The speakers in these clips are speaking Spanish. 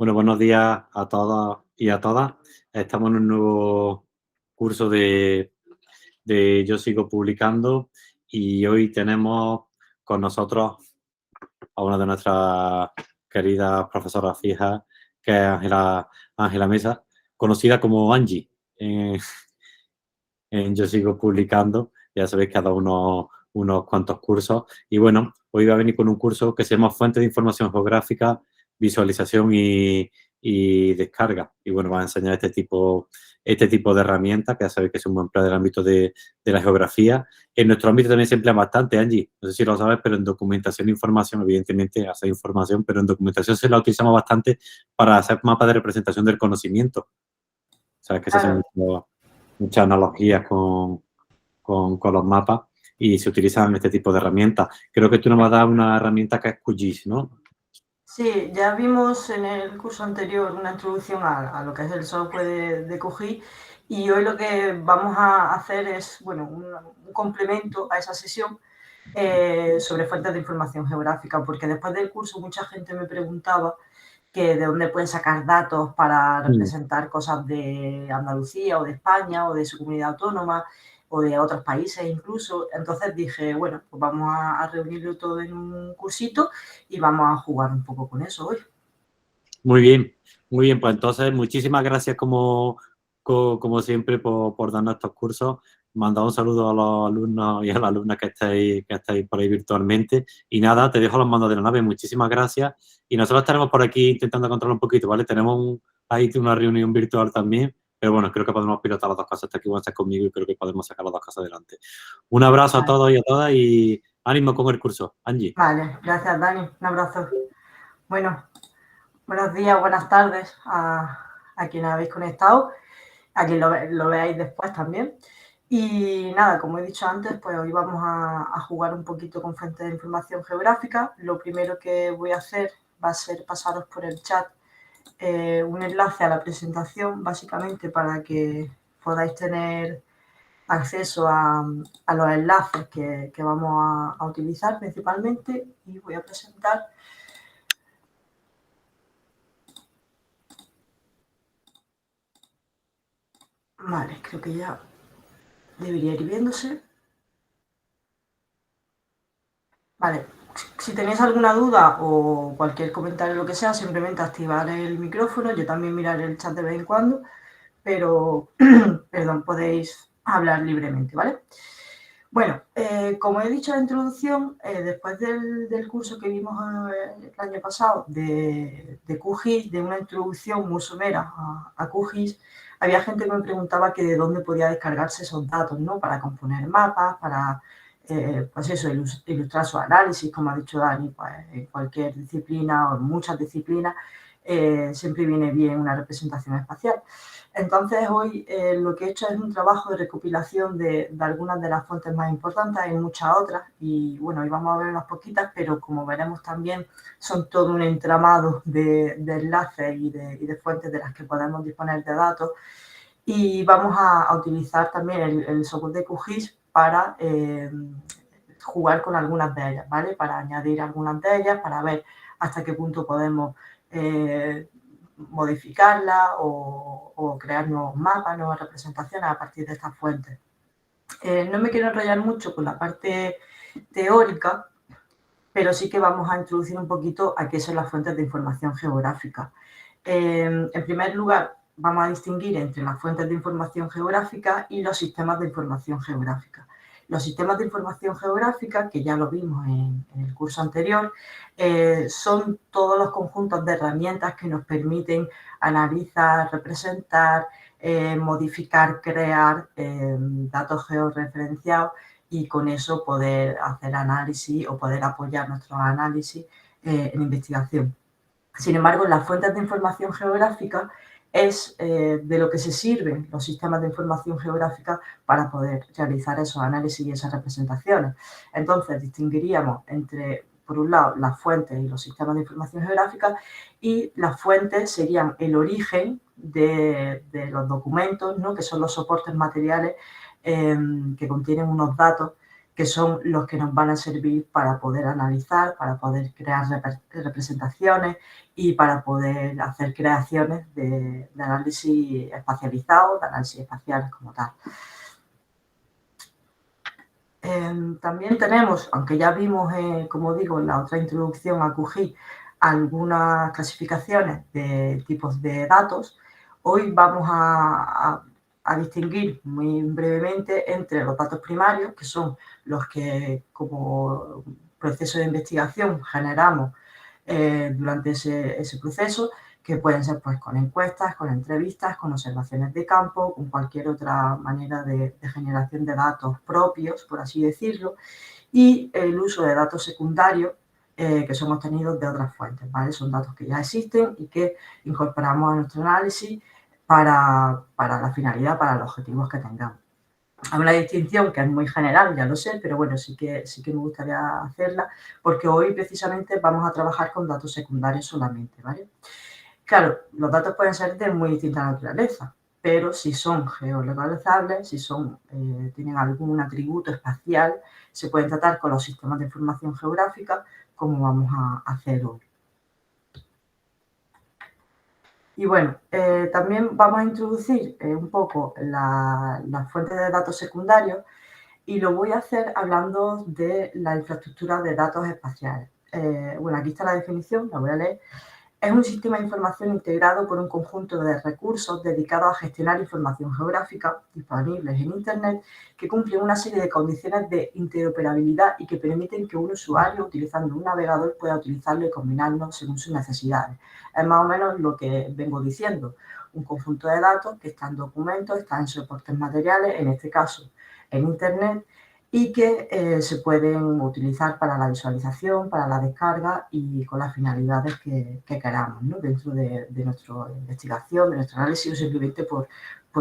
Bueno, buenos días a todos y a todas. Estamos en un nuevo curso de Yo Sigo Publicando y hoy tenemos con nosotros a una de nuestras queridas profesoras fijas, que es Ángela Mesa, conocida como Angie en Yo Sigo Publicando. Ya sabéis que ha dado unos cuantos cursos. Y bueno, hoy va a venir con un curso que se llama Fuente de Información Geográfica, Visualización y Descarga. Y bueno, va a enseñar este tipo de herramientas, que ya sabéis que es un buen empleo del ámbito de la geografía. En nuestro ámbito también se emplea bastante, Angie. No sé si lo sabes, pero en documentación e información, evidentemente, hace información, pero en documentación se la utilizamos bastante para hacer mapas de representación del conocimiento. Sabes que se hacen Claro, muchas analogías con los mapas y se utilizan este tipo de herramientas. Creo que tú nos vas a dar una herramienta que es QGIS, ¿no? sí, ya vimos en el curso anterior una introducción a lo que es el software de QGIS y hoy lo que vamos a hacer es, bueno, un complemento a esa sesión sobre fuentes de información geográfica, porque después del curso mucha gente me preguntaba que de dónde pueden sacar datos para Mm. representar cosas de Andalucía o de España o de su comunidad autónoma o de otros países incluso. Entonces dije, bueno, pues vamos a reunirlo todo en un cursito y vamos a jugar un poco con eso hoy. Muy bien, muy bien. Pues entonces, muchísimas gracias como siempre por darnos estos cursos. Manda un saludo a los alumnos y a las alumnas que estáis por ahí virtualmente. Y nada, te dejo los mandos de la nave. Muchísimas gracias. Y nosotros estaremos por aquí intentando controlar un poquito, ¿vale? Tenemos ahí una reunión virtual también. Pero bueno, creo que podemos pilotar las dos cosas. Está aquí van a estar conmigo y creo que podemos sacar las dos cosas adelante. Un abrazo a Vale, todos y a todas y ánimo con el curso. Angie. vale, gracias Dani, un abrazo. Bueno, buenos días, buenas tardes a quienes habéis conectado, a quien lo veáis después también. Y nada, como he dicho antes, pues hoy vamos a jugar un poquito con fuentes de información geográfica. Lo primero que voy a hacer va a ser pasaros por el chat un enlace a la presentación, básicamente para que podáis tener acceso a los enlaces que vamos a utilizar principalmente. Y voy a presentar. Vale, creo que ya debería ir viéndose. Vale, si tenéis alguna duda o cualquier comentario, lo que sea, simplemente activar el micrófono. Yo también miraré el chat de vez en cuando, pero, perdón, podéis hablar libremente, ¿vale? Bueno, como he dicho en la introducción, después del curso que vimos el año pasado de QGIS, de una introducción muy somera a QGIS, había gente que me preguntaba que de dónde podía descargarse esos datos, ¿no? Para componer mapas, para, pues eso, ilustrar su análisis, como ha dicho Dani, pues en cualquier disciplina o en muchas disciplinas, siempre viene bien una representación espacial. Entonces, hoy lo que he hecho es un trabajo de recopilación de algunas de las fuentes más importantes, hay muchas otras, y bueno, hoy vamos a ver unas poquitas, pero como veremos también, son todo un entramado de enlaces y de fuentes de las que podemos disponer de datos. Y vamos a utilizar también el software de QGIS para jugar con algunas de ellas, ¿vale? Para añadir algunas de ellas, para ver hasta qué punto podemos modificarla o crear nuevos mapas, nuevas representaciones a partir de estas fuentes. No me quiero enrollar mucho con la parte teórica, pero sí que vamos a introducir un poquito a qué son las fuentes de información geográfica. En primer lugar, vamos a distinguir entre las fuentes de información geográfica y los sistemas de información geográfica. Los sistemas de información geográfica, que ya lo vimos en el curso anterior, son todos los conjuntos de herramientas que nos permiten analizar, representar, modificar, crear datos georreferenciados y con eso poder hacer análisis o poder apoyar nuestros análisis en investigación. Sin embargo, las fuentes de información geográfica es de lo que se sirven los sistemas de información geográfica para poder realizar esos análisis y esas representaciones. Entonces, distinguiríamos entre, por un lado, las fuentes y los sistemas de información geográfica, y las fuentes serían el origen de los documentos, ¿no? Que son los soportes materiales que contienen unos datos que son los que nos van a servir para poder analizar, para poder crear representaciones y para poder hacer creaciones de análisis espacializado, de análisis espacial como tal. También tenemos, aunque ya vimos, como digo, en la otra introducción a QGIS, algunas clasificaciones de tipos de datos, hoy vamos a distinguir muy brevemente entre los datos primarios, que son los que como proceso de investigación generamos durante ese proceso, que pueden ser pues, con encuestas, con entrevistas, con observaciones de campo, con cualquier otra manera de generación de datos propios, por así decirlo, y el uso de datos secundarios que son obtenidos de otras fuentes, ¿vale? Son datos que ya existen y que incorporamos a nuestro análisis para la finalidad, para los objetivos que tengamos. Hay una distinción que es muy general, ya lo sé, pero bueno, sí que me gustaría hacerla, porque hoy precisamente vamos a trabajar con datos secundarios solamente, ¿vale? Claro, los datos pueden ser de muy distinta naturaleza, pero si son geolocalizables, si tienen algún atributo espacial, se pueden tratar con los sistemas de información geográfica, como vamos a hacer hoy. Y bueno, también vamos a introducir un poco las fuentes de datos secundarios y lo voy a hacer hablando de la infraestructura de datos espaciales. Bueno, aquí está la definición, la voy a leer. Es un sistema de información integrado por un conjunto de recursos dedicados a gestionar información geográfica disponibles en Internet que cumplen una serie de condiciones de interoperabilidad y que permiten que un usuario, utilizando un navegador, pueda utilizarlo y combinarlo según sus necesidades. Es más o menos lo que vengo diciendo, un conjunto de datos que está en documentos, está en soportes materiales, en este caso en Internet, y que se pueden utilizar para la visualización, para la descarga y con las finalidades que queramos, ¿no? Dentro de nuestra investigación, de nuestro análisis o simplemente por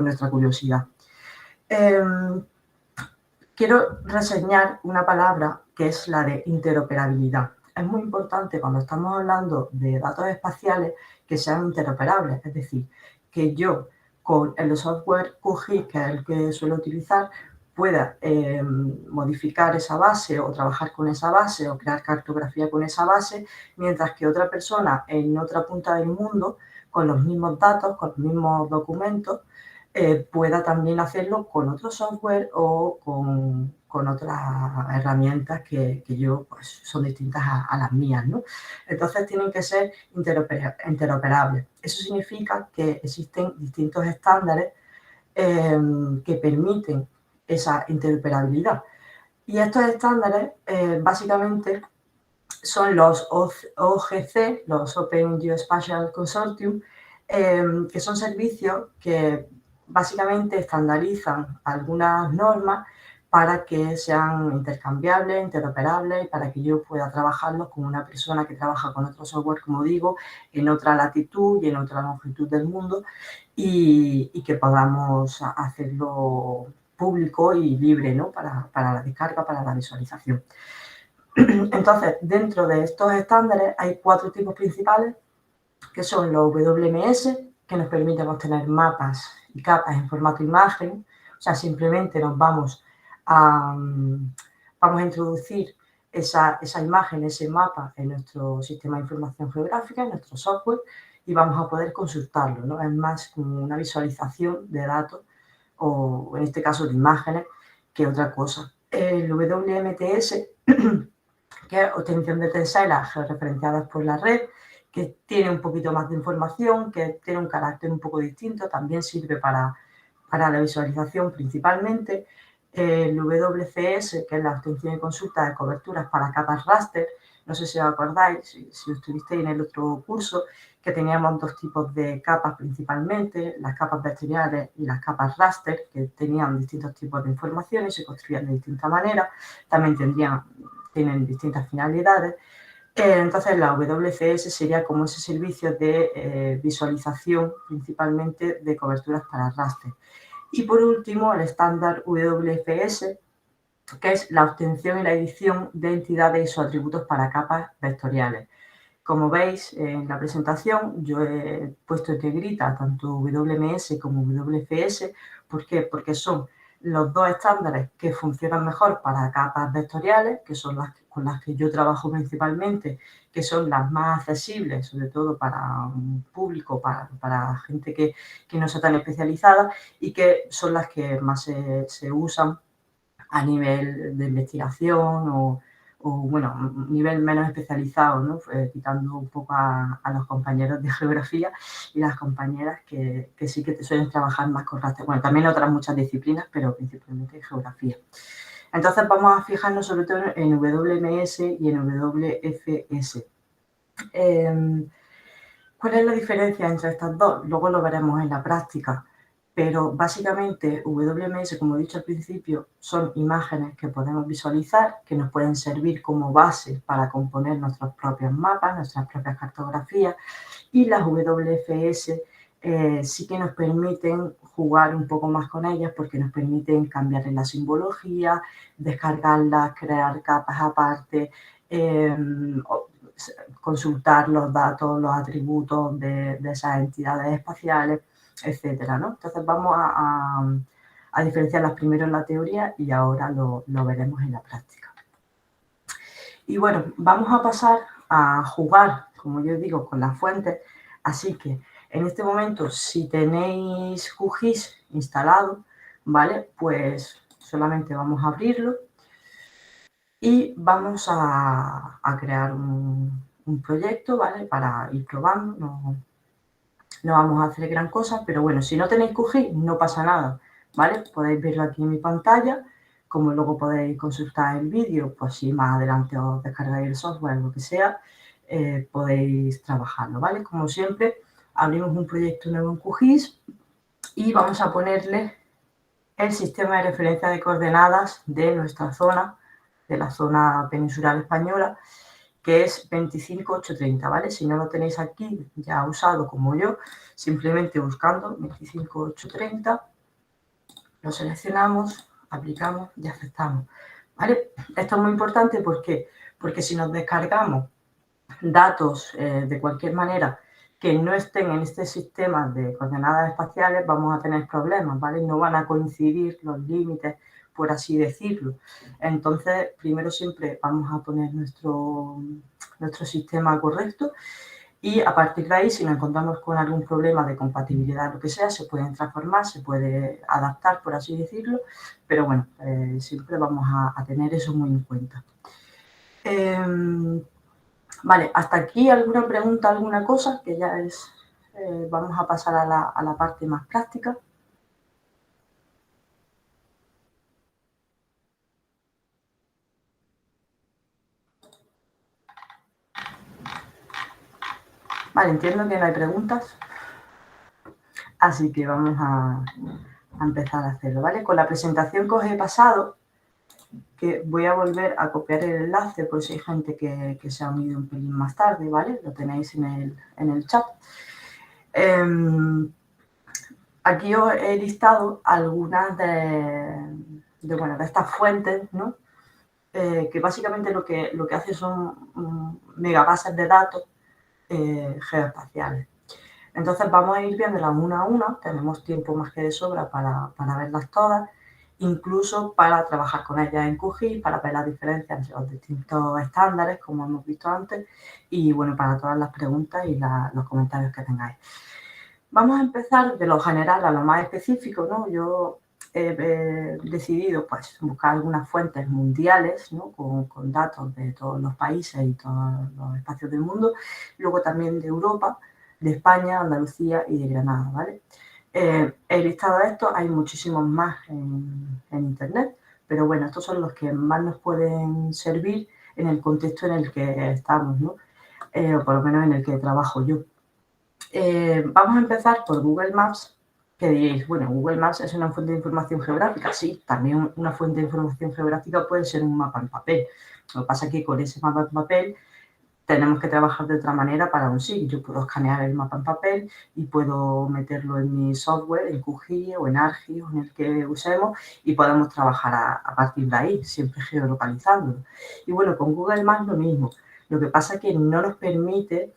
nuestra curiosidad. Quiero reseñar una palabra que es la de interoperabilidad. Es muy importante cuando estamos hablando de datos espaciales que sean interoperables, es decir, que yo con el software QGIS, que es el que suelo utilizar, pueda modificar esa base o trabajar con esa base o crear cartografía con esa base, mientras que otra persona en otra punta del mundo, con los mismos datos, con los mismos documentos, pueda también hacerlo con otro software o con otras herramientas que yo, pues, son distintas a las mías, ¿no? Entonces, tienen que ser interoperables. Eso significa que existen distintos estándares que permiten esa interoperabilidad. Y estos estándares, básicamente, son los OGC, los Open Geospatial Consortium, que son servicios que básicamente estandarizan algunas normas para que sean intercambiables, interoperables, para que yo pueda trabajarlos con una persona que trabaja con otro software, como digo, en otra latitud y en otra longitud del mundo, y que podamos hacerlo público y libre, ¿no? Para la descarga, para la visualización. Entonces, dentro de estos estándares hay 4 tipos principales, que son los WMS, que nos permiten obtener mapas y capas en formato imagen. O sea, simplemente nos vamos a introducir esa imagen, ese mapa en nuestro sistema de información geográfica, en nuestro software, y vamos a poder consultarlo, ¿no? Es más como una visualización de datos, o en este caso de imágenes, que otra cosa. El WMTS que es obtención de tenselas georreferenciadas por la red, que tiene un poquito más de información, que tiene un carácter un poco distinto, también sirve para la visualización principalmente. El WCS, que es la obtención y consulta de coberturas para capas raster, no sé si os acordáis, si estuvisteis en el otro curso, que teníamos 2 tipos de capas principalmente, las capas vectoriales y las capas raster, que tenían distintos tipos de información y se construían de distinta manera, también tienen distintas finalidades. Entonces, la WCS sería como ese servicio de visualización principalmente de coberturas para raster. Y por último, el estándar WFS, que es la obtención y la edición de entidades y sus atributos para capas vectoriales. Como veis en la presentación, yo he puesto en negrita tanto WMS como WFS. ¿Por qué? Porque son los dos estándares que funcionan mejor para capas vectoriales, que son las con las que yo trabajo principalmente, que son las más accesibles, sobre todo para un público, para gente que no sea tan especializada, y que son las que más se usan a nivel de investigación o bueno, un nivel menos especializado, ¿no? Quitando un poco a los compañeros de geografía y las compañeras que sí que suelen trabajar más con raster. Bueno, también otras muchas disciplinas, pero principalmente geografía. Entonces vamos a fijarnos sobre todo en WMS y en WFS. ¿Cuál es la diferencia entre estas dos? Luego lo veremos en la práctica. Pero básicamente WMS, como he dicho al principio, son imágenes que podemos visualizar, que nos pueden servir como base para componer nuestros propios mapas, nuestras propias cartografías, y las WFS sí que nos permiten jugar un poco más con ellas porque nos permiten cambiar en la simbología, descargarlas, crear capas aparte, consultar los datos, los atributos de esas entidades espaciales, etcétera, ¿no? Entonces vamos a diferenciarlas primero en la teoría y ahora lo veremos en la práctica. Y bueno, vamos a pasar a jugar, como yo digo, con las fuentes. Así que en este momento, si tenéis QGIS instalado, ¿vale? Pues solamente vamos a abrirlo y vamos a crear un proyecto, ¿vale? Para ir probando. No vamos a hacer gran cosa, pero bueno, si no tenéis QGIS, no pasa nada, ¿vale? Podéis verlo aquí en mi pantalla, como luego podéis consultar el vídeo, pues si más adelante os descargáis el software, lo que sea, podéis trabajarlo, ¿vale? Como siempre, abrimos un proyecto nuevo en QGIS y vamos a ponerle el sistema de referencia de coordenadas de nuestra zona, de la zona peninsular española, que es 25830, ¿vale? Si no lo tenéis aquí ya usado como yo, simplemente buscando 25830, lo seleccionamos, aplicamos y aceptamos, ¿vale? Esto es muy importante porque si nos descargamos datos de cualquier manera que no estén en este sistema de coordenadas espaciales, vamos a tener problemas, ¿vale? No van a coincidir los límites, por así decirlo. Entonces, primero siempre vamos a poner nuestro sistema correcto y a partir de ahí, si nos encontramos con algún problema de compatibilidad, lo que sea, se pueden transformar, se puede adaptar, por así decirlo, pero bueno, siempre vamos a tener eso muy en cuenta. Vale, hasta aquí alguna pregunta, alguna cosa, que ya es, vamos a pasar a la parte más práctica. Vale, entiendo que no hay preguntas, así que vamos a empezar a hacerlo, ¿vale? Con la presentación que os he pasado, que voy a volver a copiar el enlace por si hay gente que se ha unido un pelín más tarde, ¿vale? Lo tenéis en el chat. Aquí os he listado algunas de estas fuentes, ¿no? Que básicamente lo que hace son megabases de datos geoespaciales. Entonces vamos a ir viéndolas una a una, tenemos tiempo más que de sobra para verlas todas, incluso para trabajar con ellas en QGIS, para ver las diferencias entre los distintos estándares, como hemos visto antes, y bueno, para todas las preguntas y los comentarios que tengáis. Vamos a empezar de lo general a lo más específico, ¿no? Yo he decidido pues, buscar algunas fuentes mundiales, ¿no? con datos de todos los países y todos los espacios del mundo, luego también de Europa, de España, Andalucía y de Granada, ¿vale? He listado estos, hay muchísimos más en Internet, pero bueno, estos son los que más nos pueden servir en el contexto en el que estamos, ¿no? O por lo menos en el que trabajo yo. Vamos a empezar por Google Maps, que diréis, bueno, Google Maps es una fuente de información geográfica. Sí, también una fuente de información geográfica puede ser un mapa en papel. Lo que pasa es que con ese mapa en papel tenemos que trabajar de otra manera para un sitio. Yo puedo escanear el mapa en papel y puedo meterlo en mi software, en QGIS o en ArcGIS o en el que usemos y podemos trabajar a partir de ahí, siempre geolocalizándolo. Y bueno, con Google Maps lo mismo. Lo que pasa es que no nos permite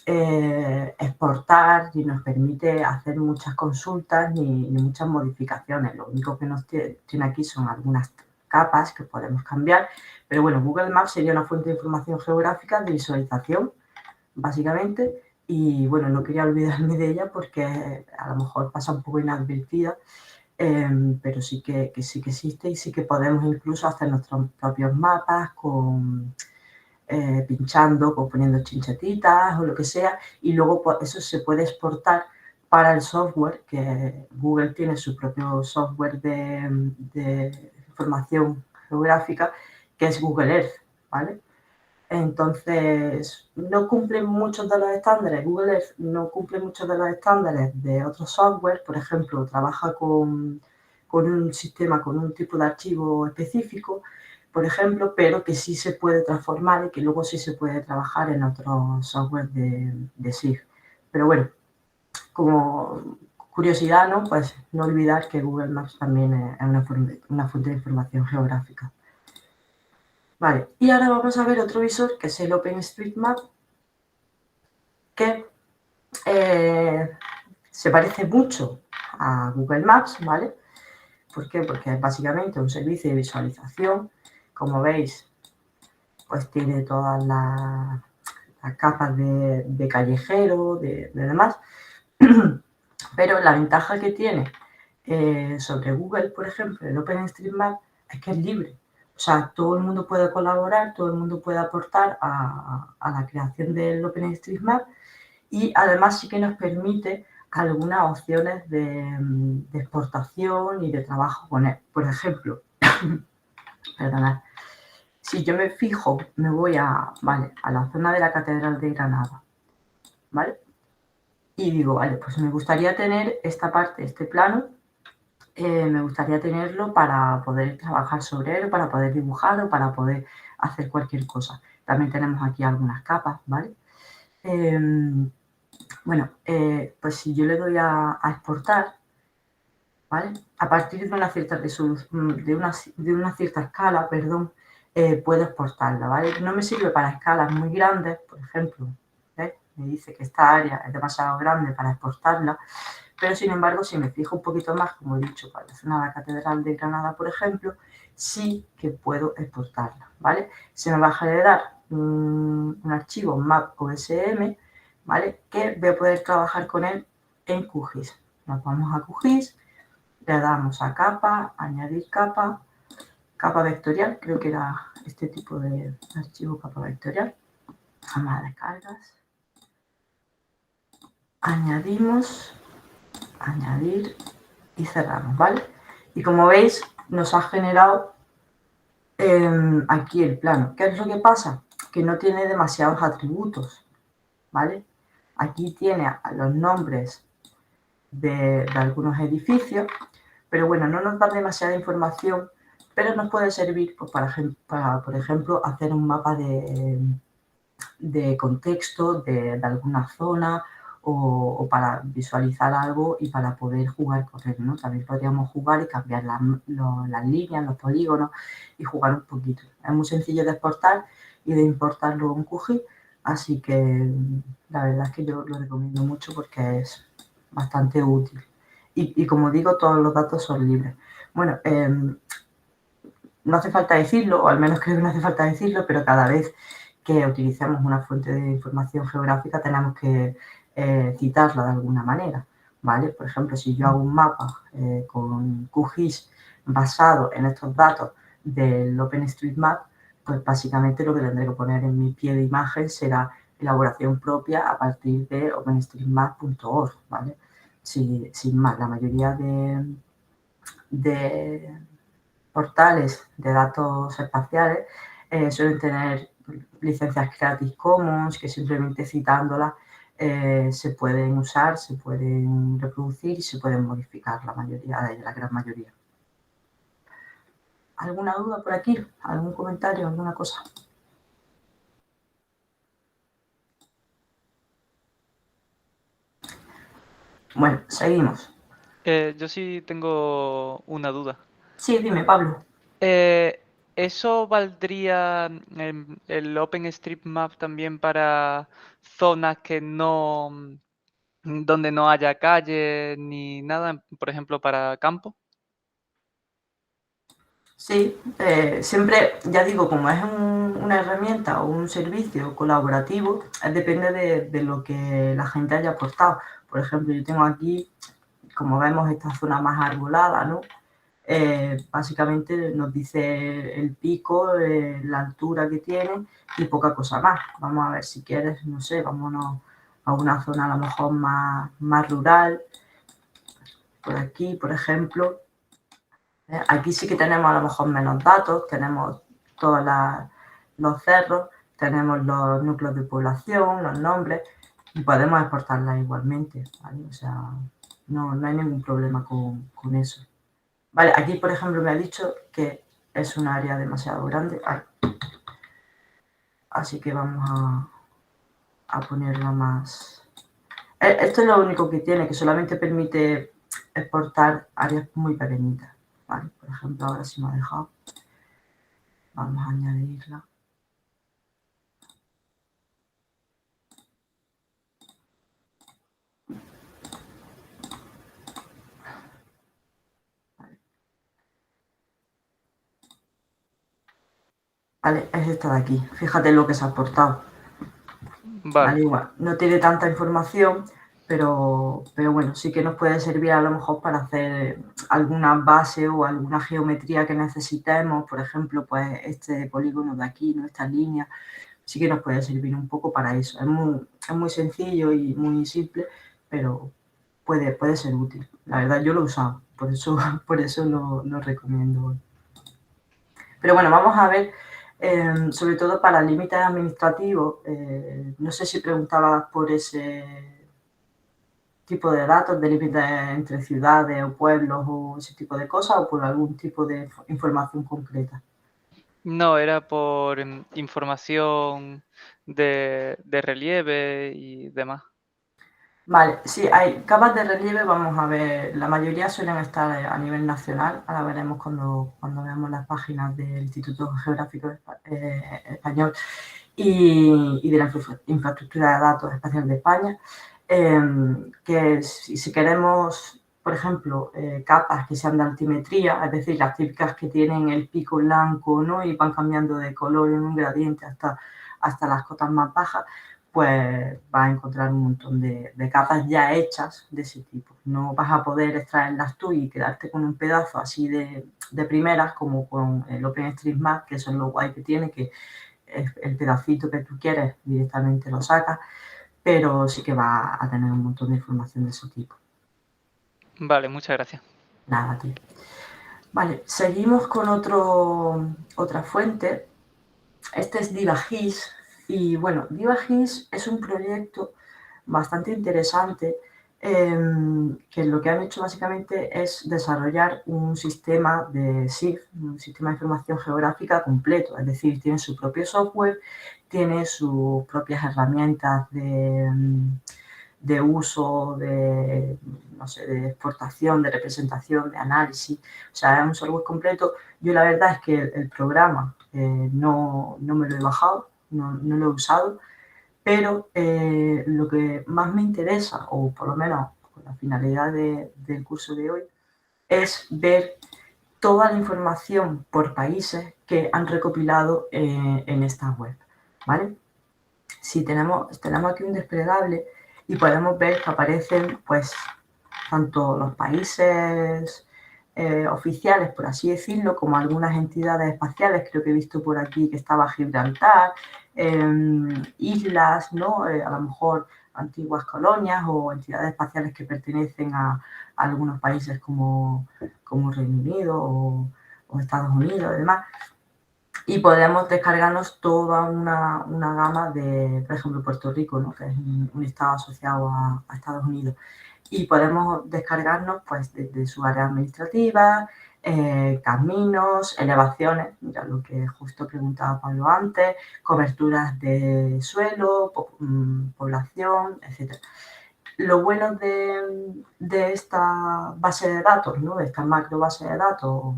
exportar, ni nos permite hacer muchas consultas ni muchas modificaciones. Lo único que nos tiene aquí son algunas capas que podemos cambiar, pero bueno, Google Maps sería una fuente de información geográfica de visualización, básicamente, y bueno, no quería olvidarme de ella porque a lo mejor pasa un poco inadvertida, pero sí que sí que existe y sí que podemos incluso hacer nuestros propios mapas con pinchando, o poniendo chinchetitas o lo que sea, y luego pues, eso se puede exportar para el software, que Google tiene su propio software de información geográfica, que es Google Earth, ¿vale? Entonces, no cumple muchos de los estándares, Google Earth no cumple muchos de los estándares de otros software, por ejemplo, trabaja con un sistema, con un tipo de archivo específico, por ejemplo, pero que sí se puede transformar y que luego sí se puede trabajar en otros software de SIG. Pero bueno, como curiosidad, ¿no? Pues no olvidar que Google Maps también es una fuente de información geográfica. Vale, y ahora vamos a ver otro visor que es el OpenStreetMap, que se parece mucho a Google Maps, ¿vale? ¿Por qué? Porque es básicamente un servicio de visualización. Como veis, pues tiene todas las capas de callejero, de demás. Pero la ventaja que tiene sobre Google, por ejemplo, el OpenStreetMap, es que es libre. O sea, todo el mundo puede colaborar, todo el mundo puede aportar a la creación del OpenStreetMap y además sí que nos permite algunas opciones de exportación y de trabajo con él. Por ejemplo, perdonad, si yo me fijo, me voy a la zona de la Catedral de Granada, ¿vale? Y digo, vale, pues me gustaría tener esta parte, este plano, me gustaría tenerlo para poder trabajar sobre él, para poder dibujar o para poder hacer cualquier cosa. También tenemos aquí algunas capas, ¿vale? Bueno, pues si yo le doy a exportar, ¿vale? A partir de una cierta resolución, de una cierta escala, perdón, puedo exportarla, ¿vale? No me sirve para escalas muy grandes, por ejemplo, ¿ves? Me dice que esta área es demasiado grande para exportarla, pero sin embargo, si me fijo un poquito más, como he dicho, para la zona de la Catedral de Granada, por ejemplo, sí que puedo exportarla, ¿vale? Se me va a generar un archivo map.osm, ¿vale? Que voy a poder trabajar con él en QGIS. Nos vamos a QGIS, le damos a capa, añadir capa, capa vectorial, creo que era este tipo de archivo capa vectorial. Vamos a descargas. Añadimos, añadir y cerramos, ¿vale? Y como veis, nos ha generado aquí el plano. ¿Qué es lo que pasa? Que no tiene demasiados atributos, ¿vale? Aquí tiene los nombres de algunos edificios, pero bueno, no nos da demasiada información, pero nos puede servir pues, para, por ejemplo, hacer un mapa de contexto de alguna zona o para visualizar algo y para poder jugar con él, ¿no? También podríamos jugar y cambiar las líneas, los polígonos y jugar un poquito. Es muy sencillo de exportar y de importarlo en QGIS, así que la verdad es que yo lo recomiendo mucho porque es bastante útil. Y como digo, todos los datos son libres. Bueno, no hace falta decirlo, o al menos creo que no hace falta decirlo, pero cada vez que utilicemos una fuente de información geográfica tenemos que citarla de alguna manera, ¿vale? Por ejemplo, si yo hago un mapa con QGIS basado en estos datos del OpenStreetMap, pues básicamente lo que tendré que poner en mi pie de imagen será elaboración propia a partir de openstreetmap.org, ¿vale? Sin más, la mayoría de portales de datos espaciales suelen tener licencias Creative Commons que simplemente citándolas se pueden usar, se pueden reproducir y se pueden modificar la mayoría de la gran mayoría. ¿Alguna duda por aquí? ¿Algún comentario? ¿Alguna cosa? Bueno, seguimos. Yo sí tengo una duda. Sí, dime, Pablo. ¿Eso valdría el OpenStreetMap también para zonas que no, donde no haya calle ni nada, por ejemplo, para campo? Sí, siempre, ya digo, como es una herramienta o un servicio colaborativo, depende de lo que la gente haya aportado. Por ejemplo, yo tengo aquí, como vemos, esta zona más arbolada, ¿no? Básicamente nos dice el pico, la altura que tiene y poca cosa más. Vamos a ver si quieres, no sé, vámonos a una zona a lo mejor más rural. Por aquí, por ejemplo, aquí sí que tenemos a lo mejor menos datos, tenemos todos los cerros, tenemos los núcleos de población, los nombres, y podemos exportarlas igualmente, ¿vale? O sea, no hay ningún problema con eso. Vale, aquí, por ejemplo, me ha dicho que es un área demasiado grande. Ay. Así que vamos a ponerla más... Esto es lo único que tiene, que solamente permite exportar áreas muy pequeñitas. Vale, por ejemplo, ahora sí me ha dejado. Vamos a añadirla. Vale, es esta de aquí. Fíjate lo que se ha exportado. Vale, igual, no tiene tanta información, pero bueno, sí que nos puede servir a lo mejor para hacer alguna base o alguna geometría que necesitemos, por ejemplo, pues este polígono de aquí, ¿no? Esta línea, sí que nos puede servir un poco para eso. Es muy sencillo y muy simple, pero puede ser útil. La verdad, yo lo he usado, por eso lo recomiendo. Pero bueno, vamos a ver, sobre todo para límites administrativos, no sé si preguntabas por ese tipo de datos, de límites entre ciudades o pueblos o ese tipo de cosas, o por algún tipo de información concreta. No, era por información de relieve y demás. Vale, sí, hay capas de relieve, vamos a ver, la mayoría suelen estar a nivel nacional, ahora veremos cuando veamos las páginas del Instituto Geográfico Español y de la Infraestructura de Datos Espacial de España, que si queremos, por ejemplo, capas que sean de altimetría, es decir, las típicas que tienen el pico blanco, ¿no? Y van cambiando de color en un gradiente hasta las cotas más bajas, pues vas a encontrar un montón de capas ya hechas de ese tipo. No vas a poder extraerlas tú y quedarte con un pedazo así de primeras, como con el OpenStreetMap, que eso es lo guay que tiene, que el pedacito que tú quieres directamente lo sacas, pero sí que va a tener un montón de información de ese tipo. Vale, muchas gracias. Nada, tío. Vale, seguimos con otra fuente. Este es DivaGIS. Y bueno, DivaGIS es un proyecto bastante interesante que lo que han hecho básicamente es desarrollar un sistema de SIG, un sistema de información geográfica completo, es decir, tiene su propio software, tiene sus propias herramientas de uso, no sé, de exportación, de representación, de análisis, o sea, es un software completo. Yo la verdad es que el programa no me lo he bajado, no lo he usado, pero lo que más me interesa, o por lo menos con la finalidad del curso de hoy, es ver toda la información por países que han recopilado en esta web, ¿vale? Si tenemos aquí un desplegable y podemos ver que aparecen, pues, tanto los países oficiales, por así decirlo, como algunas entidades espaciales. Creo que he visto por aquí que estaba Gibraltar, islas, ¿no? A lo mejor antiguas colonias o entidades espaciales que pertenecen a algunos países como Reino Unido o Estados Unidos y demás. Y podemos descargarnos toda una gama de, por ejemplo, Puerto Rico, ¿no? Que es un estado asociado a Estados Unidos. Y podemos descargarnos pues desde su área administrativa, caminos, elevaciones, mira lo que justo preguntaba Pablo antes, coberturas de suelo, población, etc. Lo bueno de esta base de datos, ¿no? De esta macro base de datos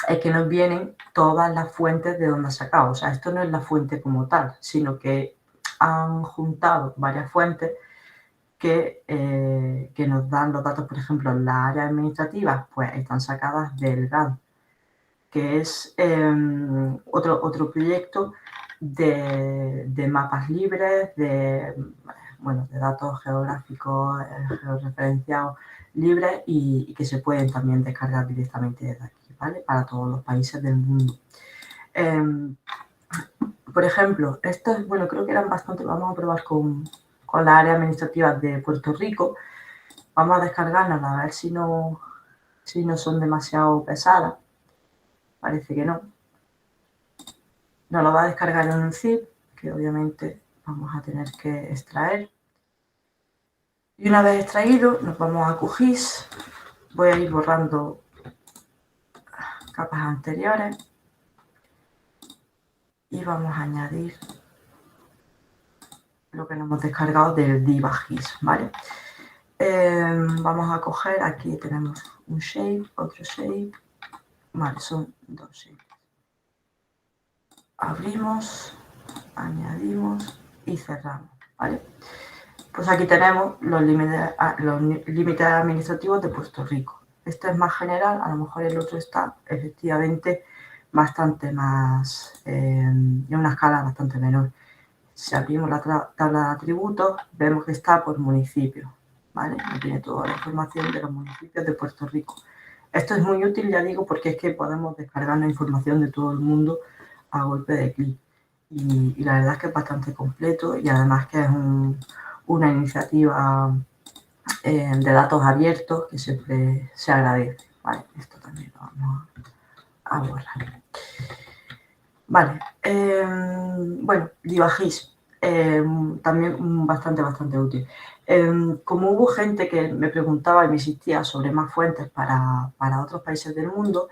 es que nos vienen todas las fuentes de donde ha sacado. O sea, esto no es la fuente como tal, sino que han juntado varias fuentes que nos dan los datos. Por ejemplo, en las áreas administrativas, pues están sacadas del GAN, que es otro proyecto de mapas libres, de datos geográficos georreferenciados libres y que se pueden también descargar directamente desde aquí, ¿vale? Para todos los países del mundo. Por ejemplo, estos, bueno, creo que eran bastante, vamos a probar con las áreas administrativas de Puerto Rico. Vamos a descargarlas a ver si no son demasiado pesadas. Parece que no. Nos lo va a descargar en un zip, que obviamente vamos a tener que extraer. Y una vez extraído, nos vamos a QGIS. Voy a ir borrando capas anteriores. Y vamos a añadir lo que nos hemos descargado del DivaGIS, ¿vale? Vamos a coger, aquí tenemos un shape, otro shape. Vale, son dos shapes. Abrimos, añadimos y cerramos, ¿vale? Pues aquí tenemos los límites administrativos de Puerto Rico. Este es más general, a lo mejor el otro está efectivamente bastante más, en una escala bastante menor. Si abrimos la tabla de atributos, vemos que está por municipio, ¿vale? Aquí tiene toda la información de los municipios de Puerto Rico. Esto es muy útil, ya digo, porque es que podemos descargar la información de todo el mundo a golpe de clic. Y la verdad es que es bastante completo y además que es una iniciativa de datos abiertos que siempre se agradece. Vale, esto también lo vamos a borrar. Vale, bueno, DivaGIS, también bastante útil. Como hubo gente que me preguntaba y me insistía sobre más fuentes para otros países del mundo,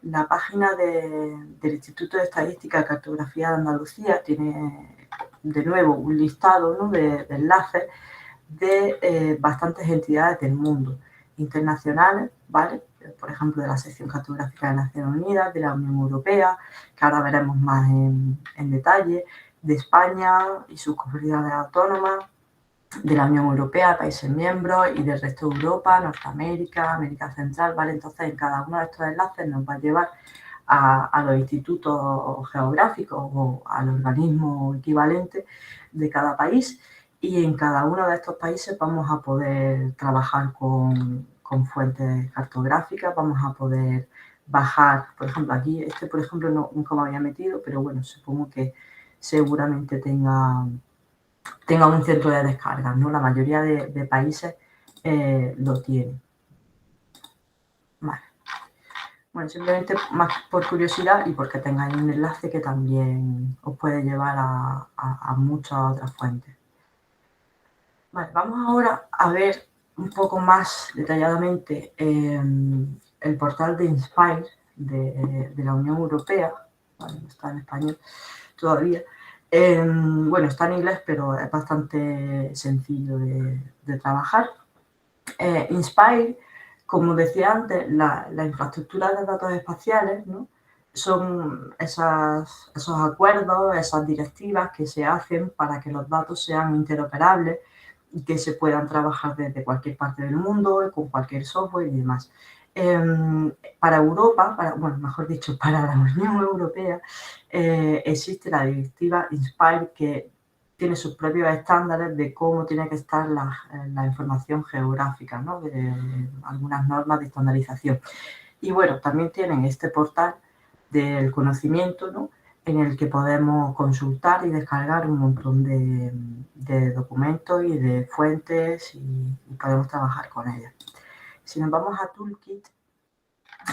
la página del Instituto de Estadística y Cartografía de Andalucía tiene de nuevo un listado, ¿no?, de enlaces de bastantes entidades del mundo, internacionales, ¿vale? Por ejemplo, de la sección cartográfica de Naciones Unidas, de la Unión Europea, que ahora veremos más en detalle, de España y sus comunidades autónomas, de la Unión Europea, países miembros y del resto de Europa, Norteamérica, América Central, ¿vale? Entonces, en cada uno de estos enlaces nos va a llevar a los institutos geográficos o al organismo equivalente de cada país, y en cada uno de estos países vamos a poder trabajar con fuentes cartográficas, vamos a poder bajar, por ejemplo, aquí por ejemplo, nunca me había metido, pero bueno, supongo que seguramente tenga un centro de descargas, ¿no? La mayoría de países lo tienen. Vale. Bueno, simplemente más por curiosidad y porque tengáis un enlace que también os puede llevar a muchas otras fuentes. Vale, vamos ahora a ver un poco más detalladamente el portal de Inspire de la Unión Europea. Vale, no está en español todavía. Bueno, está en inglés, pero es bastante sencillo de trabajar. Inspire, como decía antes, la infraestructura de datos espaciales, ¿no?, son esos acuerdos, esas directivas que se hacen para que los datos sean interoperables y que se puedan trabajar desde cualquier parte del mundo, con cualquier software y demás. Para Europa, mejor dicho, para la Unión Europea, existe la directiva Inspire, que tiene sus propios estándares de cómo tiene que estar la información geográfica, ¿no?, de algunas normas de estandarización. Y bueno, también tienen este portal del conocimiento, ¿no?, en el que podemos consultar y descargar un montón de documentos y de fuentes y podemos trabajar con ellas. Si nos vamos a Toolkit,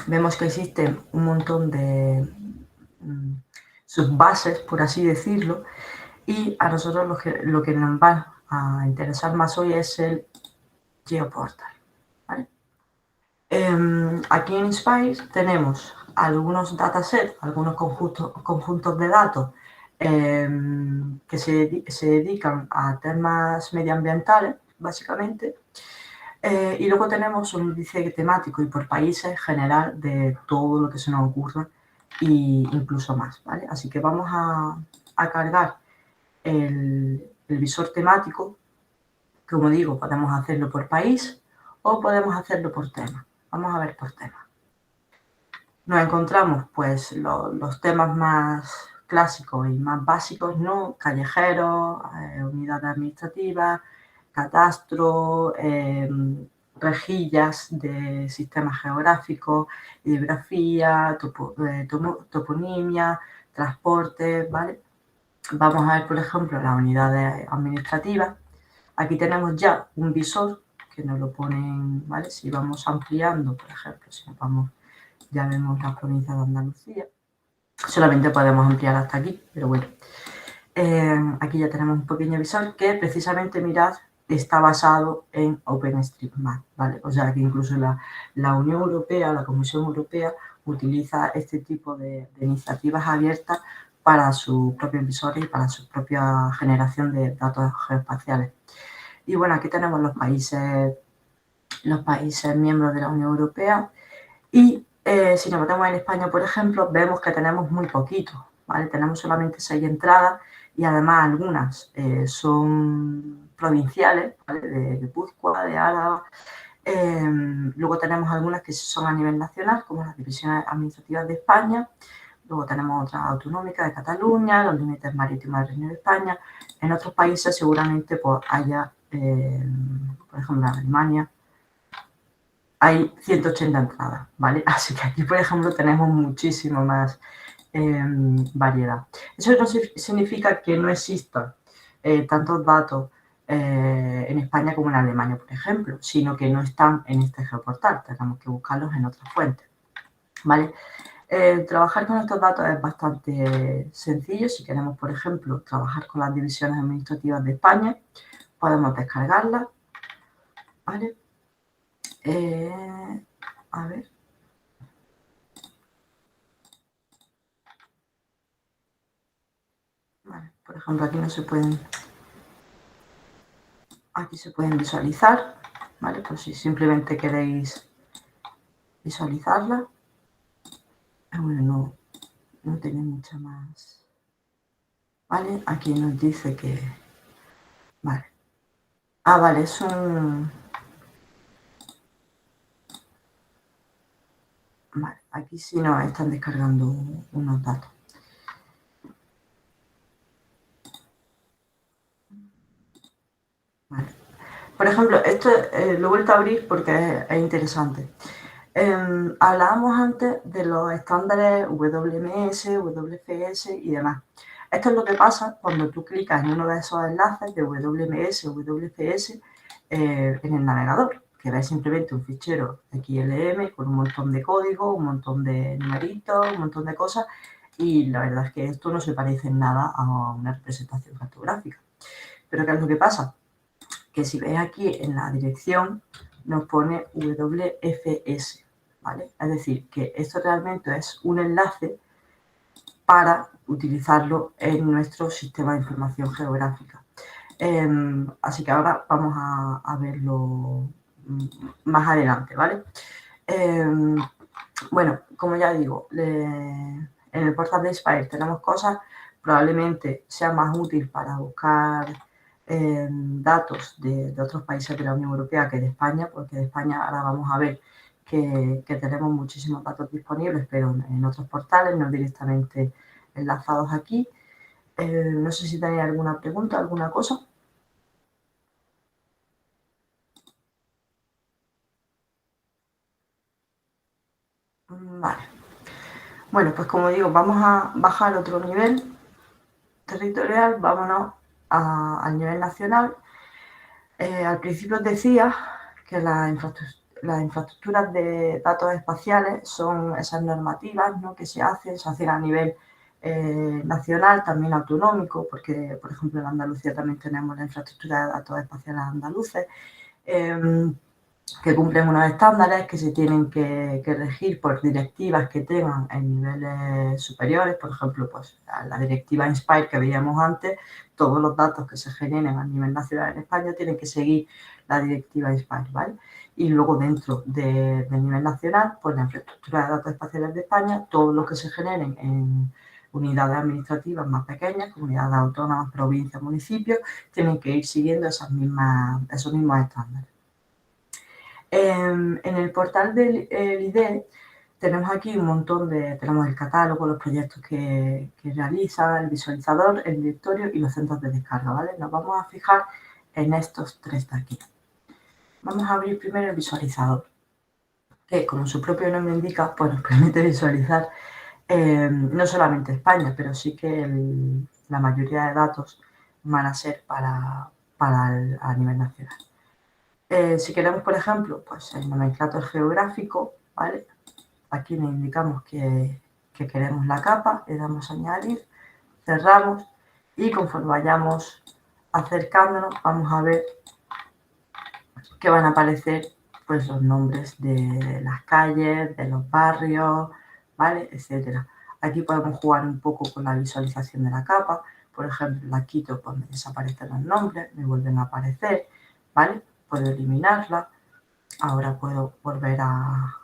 vemos que existen un montón de subbases, por así decirlo, y a nosotros lo que nos va a interesar más hoy es el GeoPortal, ¿vale? Aquí en Inspire tenemos algunos datasets, algunos conjuntos de datos que se dedican a temas medioambientales, básicamente. Y luego tenemos un índice temático y por países general de todo lo que se nos ocurra e incluso más, ¿vale? Así que vamos a cargar el visor temático. Como digo, podemos hacerlo por país o podemos hacerlo por tema. Vamos a ver por tema. Nos encontramos pues los temas más clásicos y más básicos, ¿no? Callejeros, unidades administrativas, catastro, rejillas de sistemas geográficos, hidrografía, toponimia, transporte, ¿vale? Vamos a ver, por ejemplo, las unidades administrativas. Aquí tenemos ya un visor que nos lo ponen, ¿vale? Si vamos ampliando, por ejemplo, si nos vamos, ya vemos la provincia de Andalucía. Solamente podemos ampliar hasta aquí, pero bueno. Aquí ya tenemos un pequeño visor que precisamente, mirad, está basado en OpenStreetMap, ¿vale? O sea que incluso la Unión Europea, la Comisión Europea, utiliza este tipo de iniciativas abiertas para sus propios visores y para su propia generación de datos geoespaciales. Y bueno, aquí tenemos los países miembros de la Unión Europea y si nos metemos en España, por ejemplo, vemos que tenemos muy poquito, ¿vale? Tenemos solamente 6 entradas y además algunas son provinciales, ¿vale? De Guipúzcoa, de Álava. Luego tenemos algunas que son a nivel nacional, como las divisiones administrativas de España. Luego tenemos otras autonómicas de Cataluña, los límites marítimos del Reino de España. En otros países seguramente pues, haya, por ejemplo, en Alemania, hay 180 entradas, ¿vale? Así que aquí, por ejemplo, tenemos muchísimo más variedad. Eso no significa que no existan tantos datos en España como en Alemania, por ejemplo, sino que no están en este geoportal, tenemos que buscarlos en otras fuentes, ¿vale? Trabajar con estos datos es bastante sencillo. Si queremos, por ejemplo, trabajar con las divisiones administrativas de España, podemos descargarlas, ¿vale? A ver. Vale, por ejemplo, aquí no se pueden... Aquí se pueden visualizar, ¿vale? Pues si simplemente queréis visualizarla. Bueno, no tiene mucha más... ¿Vale? Aquí nos dice que... Vale. Ah, vale, es un... Vale, aquí sí nos están descargando unos datos. Vale. Por ejemplo, esto lo he vuelto a abrir porque es interesante. Hablábamos antes de los estándares WMS, WFS y demás. Esto es lo que pasa cuando tú clicas en uno de esos enlaces de WMS o WFS en el navegador, que ves simplemente un fichero XLM con un montón de código, un montón de numeritos, un montón de cosas, y la verdad es que esto no se parece en nada a una representación cartográfica. Pero ¿qué es lo que pasa? Que si veis aquí en la dirección nos pone WFS, ¿vale? Es decir, que esto realmente es un enlace para utilizarlo en nuestro sistema de información geográfica. Así que ahora vamos a verlo más adelante, ¿vale? Bueno, como ya digo, en el portal de Inspire tenemos cosas, probablemente sea más útil para buscar datos de otros países de la Unión Europea que de España, porque de España ahora vamos a ver que tenemos muchísimos datos disponibles, pero en otros portales, no directamente enlazados aquí. No sé si tenéis alguna pregunta, alguna cosa. Vale. Bueno, pues como digo, vamos a bajar otro nivel territorial, vámonos al nivel nacional. Al principio os decía que las infraestructuras de datos espaciales son esas normativas, ¿no?, que se hacen a nivel nacional, también autonómico, porque, por ejemplo, en Andalucía también tenemos la infraestructura de datos espaciales andaluces. que cumplen unos estándares que se tienen que regir por directivas que tengan en niveles superiores. Por ejemplo, pues la directiva INSPIRE que veíamos antes, todos los datos que se generen a nivel nacional en España tienen que seguir la directiva INSPIRE, ¿vale? Y luego dentro del nivel nacional, pues la infraestructura de datos espaciales de España, todo lo que se generen en unidades administrativas más pequeñas, comunidades autónomas, provincias, municipios, tienen que ir siguiendo esos mismos estándares. En el portal del IDE tenemos aquí un montón tenemos el catálogo, los proyectos que realiza, el visualizador, el directorio y los centros de descarga, ¿vale? Nos vamos a fijar en estos tres de aquí. Vamos a abrir primero el visualizador, que como su propio nombre indica, pues nos permite visualizar no solamente España, pero sí que la mayoría de datos van a ser a nivel nacional. Si queremos, por ejemplo, pues el nomenclator geográfico, ¿vale? Aquí le indicamos que queremos la capa, le damos a añadir, cerramos y conforme vayamos acercándonos vamos a ver que van a aparecer pues los nombres de las calles, de los barrios, ¿vale? Etcétera. Aquí podemos jugar un poco con la visualización de la capa. Por ejemplo, la quito, pues me desaparecen los nombres, me vuelven a aparecer, ¿vale? Puedo eliminarla. Ahora puedo volver a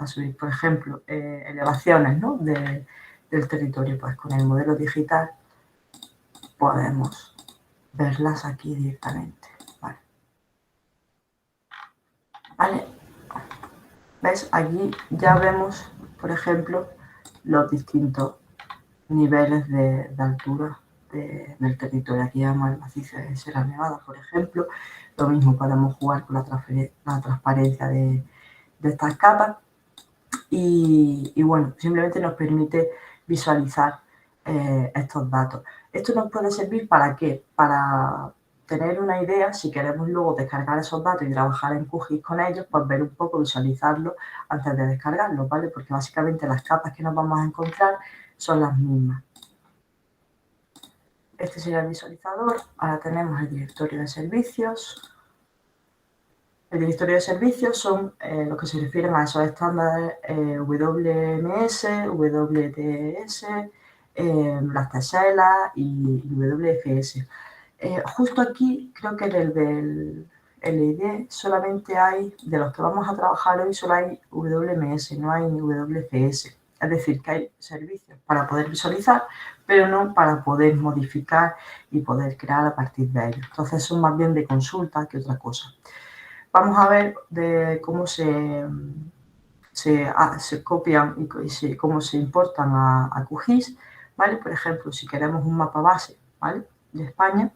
subir, por ejemplo, elevaciones, ¿no? del territorio. Pues con el modelo digital podemos verlas aquí directamente. ¿Vale? ¿Ves? Aquí ya vemos, por ejemplo, los distintos niveles de altura del territorio. Aquí vemos el macizo de Sierra Nevada, por ejemplo. Lo mismo podemos jugar con la transparencia de estas capas. Y bueno, simplemente nos permite visualizar estos datos. Esto nos puede servir ¿para qué? Para tener una idea, si queremos luego descargar esos datos y trabajar en QGIS con ellos, pues ver un poco, visualizarlos antes de descargarlos, ¿vale? Porque básicamente las capas que nos vamos a encontrar son las mismas. Este sería el visualizador. Ahora tenemos el directorio de servicios. El directorio de servicios son los que se refieren a esos estándares WMS, WTS, las TSELA y WFS. Justo aquí creo que del LID solamente hay, de los que vamos a trabajar hoy, solo hay WMS, no hay ni WFS. Es decir, que hay servicios para poder visualizar, pero no para poder modificar y poder crear a partir de ellos. Entonces son más bien de consulta que otra cosa. Vamos a ver de cómo se copian y cómo se importan a QGIS, ¿vale? Por ejemplo, si queremos un mapa base, ¿vale? De España,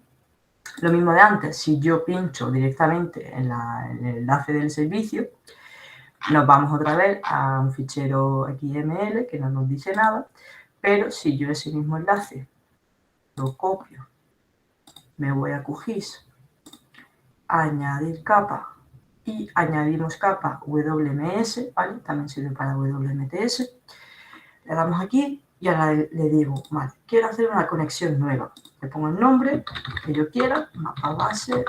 lo mismo de antes, si yo pincho directamente en el enlace del servicio, nos vamos otra vez a un fichero XML que no nos dice nada, pero si yo ese mismo enlace lo copio, me voy a QGIS, añadir capa, y añadimos capa WMS, ¿vale? También sirve para WMTS. Le damos aquí y ahora le digo, vale, quiero hacer una conexión nueva. Le pongo el nombre que yo quiera, mapa base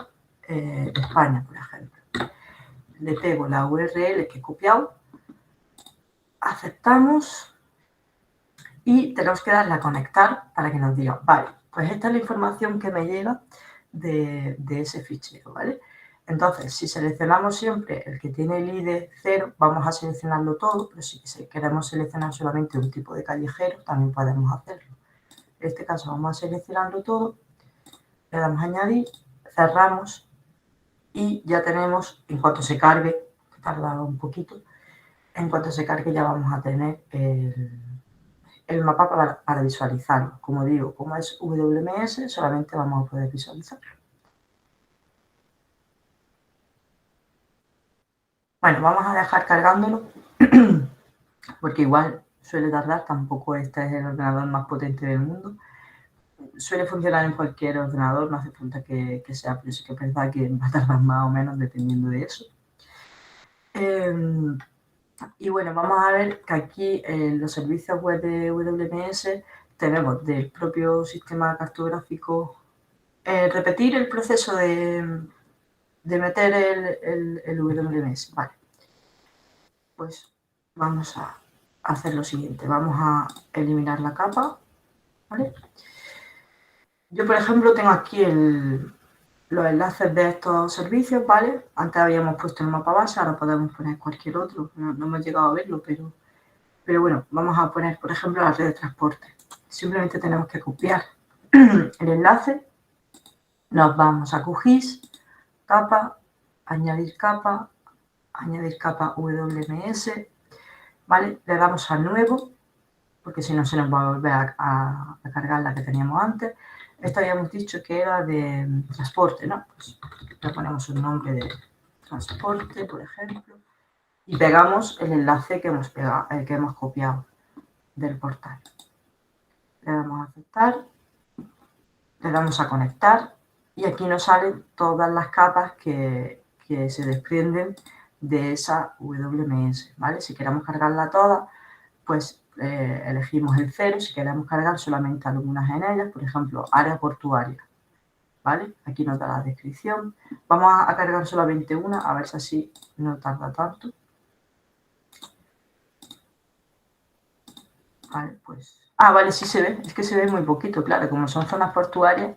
de España, por ejemplo. Le pego la URL que he copiado, aceptamos y tenemos que darle a conectar para que nos diga, vale, pues esta es la información que me llega de ese fichero, ¿vale? Entonces, si seleccionamos siempre el que tiene el ID 0, vamos a seleccionarlo todo, pero si queremos seleccionar solamente un tipo de callejero, también podemos hacerlo. En este caso vamos a seleccionarlo todo, le damos a añadir, cerramos y ya tenemos, en cuanto se cargue, que tarda un poquito, en cuanto se cargue ya vamos a tener el mapa para visualizarlo. Como digo, como es WMS, solamente vamos a poder visualizarlo. Bueno, vamos a dejar cargándolo, porque igual suele tardar, tampoco este es el ordenador más potente del mundo. Suele funcionar en cualquier ordenador, no hace falta que sea, pero sí que pensar que va a tardar más o menos dependiendo de eso. Y bueno, vamos a ver que aquí en los servicios web de WMS tenemos del propio sistema cartográfico repetir el proceso de meter el WMS. Vale. Pues vamos a hacer lo siguiente. Vamos a eliminar la capa. ¿Vale? Yo, por ejemplo, tengo aquí los enlaces de estos servicios, ¿vale? Antes habíamos puesto el mapa base, ahora podemos poner cualquier otro. No hemos llegado a verlo, pero bueno, vamos a poner, por ejemplo, la red de transporte. Simplemente tenemos que copiar el enlace. Nos vamos a QGIS, capa, añadir capa WMS, ¿vale? Le damos a nuevo, porque si no se nos va a volver a cargar la que teníamos antes. Esto habíamos dicho que era de transporte, ¿no? Pues le ponemos un nombre de transporte, por ejemplo, y pegamos el enlace que hemos copiado del portal. Le damos a aceptar, le damos a conectar y aquí nos salen todas las capas que se desprenden de esa WMS, ¿vale? Si queremos cargarla toda, pues elegimos el 0, si queremos cargar solamente algunas en ellas, por ejemplo, área portuaria, ¿vale? Aquí nos da la descripción. Vamos a cargar solamente una, a ver si así no tarda tanto. Vale, pues... Ah, vale, sí se ve, es que se ve muy poquito, claro, como son zonas portuarias.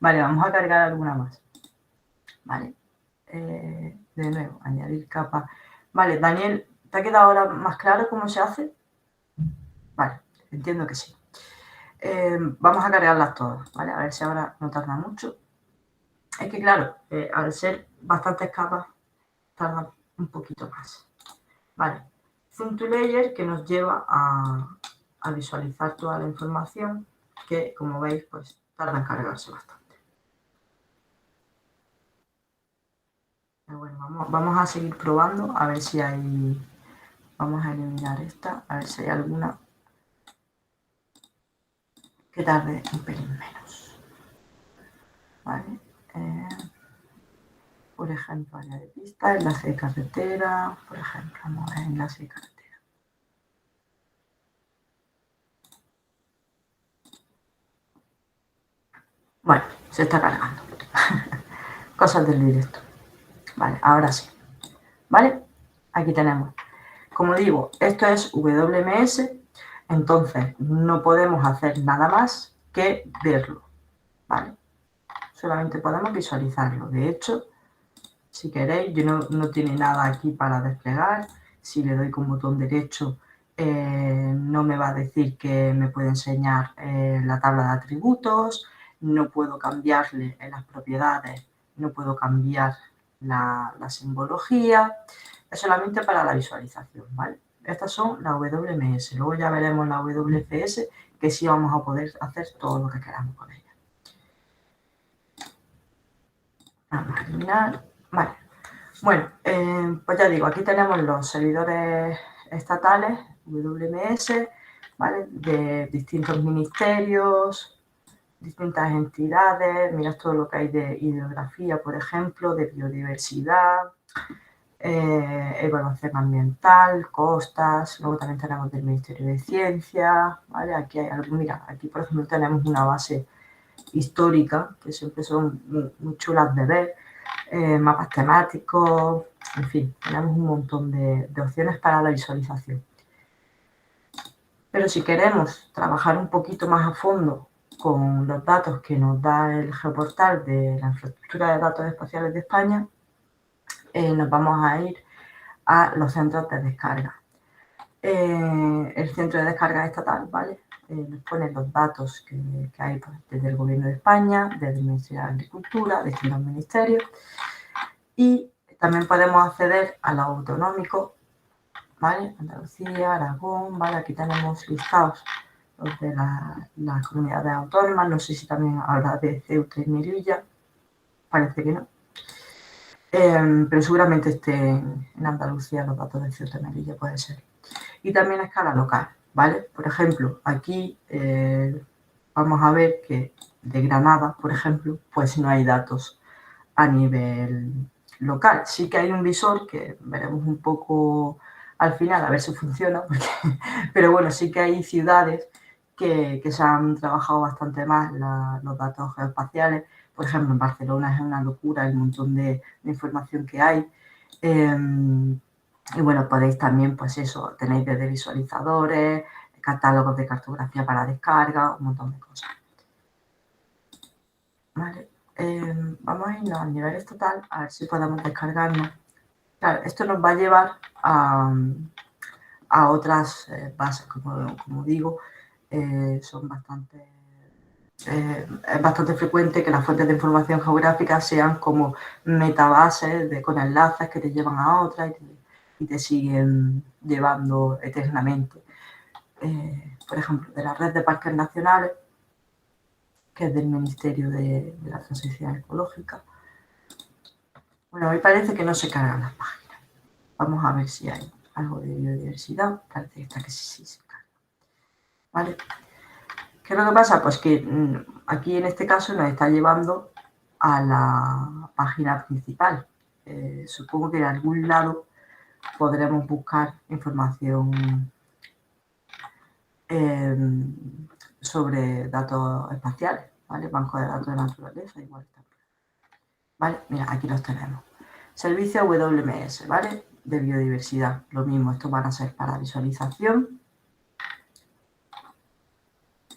Vale, vamos a cargar alguna más. Vale, de nuevo, añadir capa. Vale, Daniel, ¿te ha quedado ahora más claro cómo se hace? Vale, entiendo que sí. Vamos a cargarlas todas, ¿vale? A ver si ahora no tarda mucho. Es que claro, al ser bastantes capas, tarda un poquito más. Vale, Zoom to Layer que nos lleva a visualizar toda la información que, como veis, pues tarda en cargarse bastante. Pero bueno, vamos a seguir probando a ver si hay... Vamos a eliminar esta, a ver si hay alguna que tarde un pelín menos. Vale. Por ejemplo, área de pista, enlace de carretera, por ejemplo, vamos a ver enlace de carretera. Bueno, se está cargando. Cosas del directo. Vale, ahora sí. ¿Vale? Aquí tenemos. Como digo, esto es WMS, entonces no podemos hacer nada más que verlo. ¿Vale? Solamente podemos visualizarlo. De hecho, si queréis, yo no tiene nada aquí para desplegar. Si le doy con botón derecho, no me va a decir que me puede enseñar la tabla de atributos, no puedo cambiarle en las propiedades, no puedo cambiar la simbología. Es solamente para la visualización, ¿vale? Estas son las WMS. Luego ya veremos la WCS, que sí vamos a poder hacer todo lo que queramos con ella. Vamos a eliminar. Vale. Bueno, pues ya digo, aquí tenemos los servidores estatales, WMS, ¿vale? De distintos ministerios, distintas entidades. Mirad todo lo que hay de hidrografía, por ejemplo, de biodiversidad, evaluación ambiental, costas. Luego también tenemos del Ministerio de Ciencia, ¿vale? Aquí hay algo, mira, aquí por ejemplo tenemos una base histórica, que siempre son muy chulas de ver. Mapas temáticos, en fin, tenemos un montón de opciones para la visualización. Pero si queremos trabajar un poquito más a fondo con los datos que nos da el geoportal de la infraestructura de datos espaciales de España, nos vamos a ir a los centros de descarga. El centro de descarga estatal, ¿vale? Nos pone los datos que hay pues, desde el Gobierno de España, desde el Ministerio de Agricultura, distintos ministerios. Y también podemos acceder a los autonómicos, ¿vale? Andalucía, Aragón, ¿vale? Aquí tenemos listados los de las comunidades autónomas. No sé si también habla de Ceuta y Melilla, parece que no. Pero seguramente esté en Andalucía los datos de Ceuta y Melilla, puede ser. Y también a escala local, ¿vale? Por ejemplo, aquí vamos a ver que de Granada, por ejemplo, pues no hay datos a nivel local. Sí que hay un visor que veremos un poco al final, a ver si funciona, pero bueno, sí que hay ciudades que se han trabajado bastante más los datos geoespaciales. Por ejemplo, en Barcelona es una locura el montón de información que hay. Y bueno, podéis también, pues eso, tenéis desde visualizadores, catálogos de cartografía para descarga, un montón de cosas. Vale, vamos a irnos al nivel estatal, a ver si podemos descargarnos. Claro, esto nos va a llevar a otras bases, como digo, son bastante... es bastante frecuente que las fuentes de información geográfica sean como metabases con enlaces que te llevan a otras y te siguen llevando eternamente. Por ejemplo, de la red de parques nacionales, que es del Ministerio de la Transición Ecológica. Bueno, a mí parece que no se cargan las páginas. Vamos a ver si hay algo de biodiversidad. Parece que está que sí se carga. ¿Vale? ¿Qué es lo que pasa? Pues que aquí en este caso nos está llevando a la página principal. Supongo que en algún lado podremos buscar información sobre datos espaciales, ¿vale? Banco de datos de naturaleza, igual también. ¿Vale? Mira, aquí los tenemos. Servicio WMS, ¿vale? De biodiversidad. Lo mismo, estos van a ser para visualización.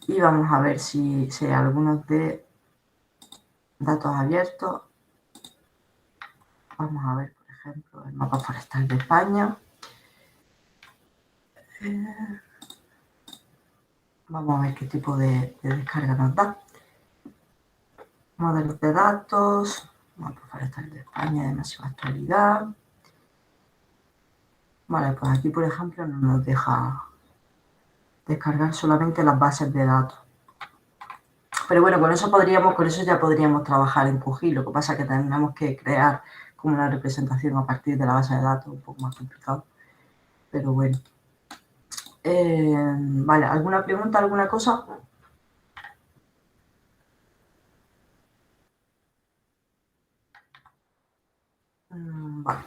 Y vamos a ver si hay algunos de datos abiertos. Vamos a ver, por ejemplo, el mapa forestal de España. Vamos a ver qué tipo de descarga nos da. Modelos de datos, mapa forestal de España de máxima actualidad. Vale, pues aquí, por ejemplo, no nos deja descargar solamente las bases de datos. Pero bueno, con eso ya podríamos trabajar en QGIS. Lo que pasa es que tenemos que crear como una representación a partir de la base de datos, un poco más complicado. Pero bueno. Vale, ¿alguna pregunta, alguna cosa? Vale.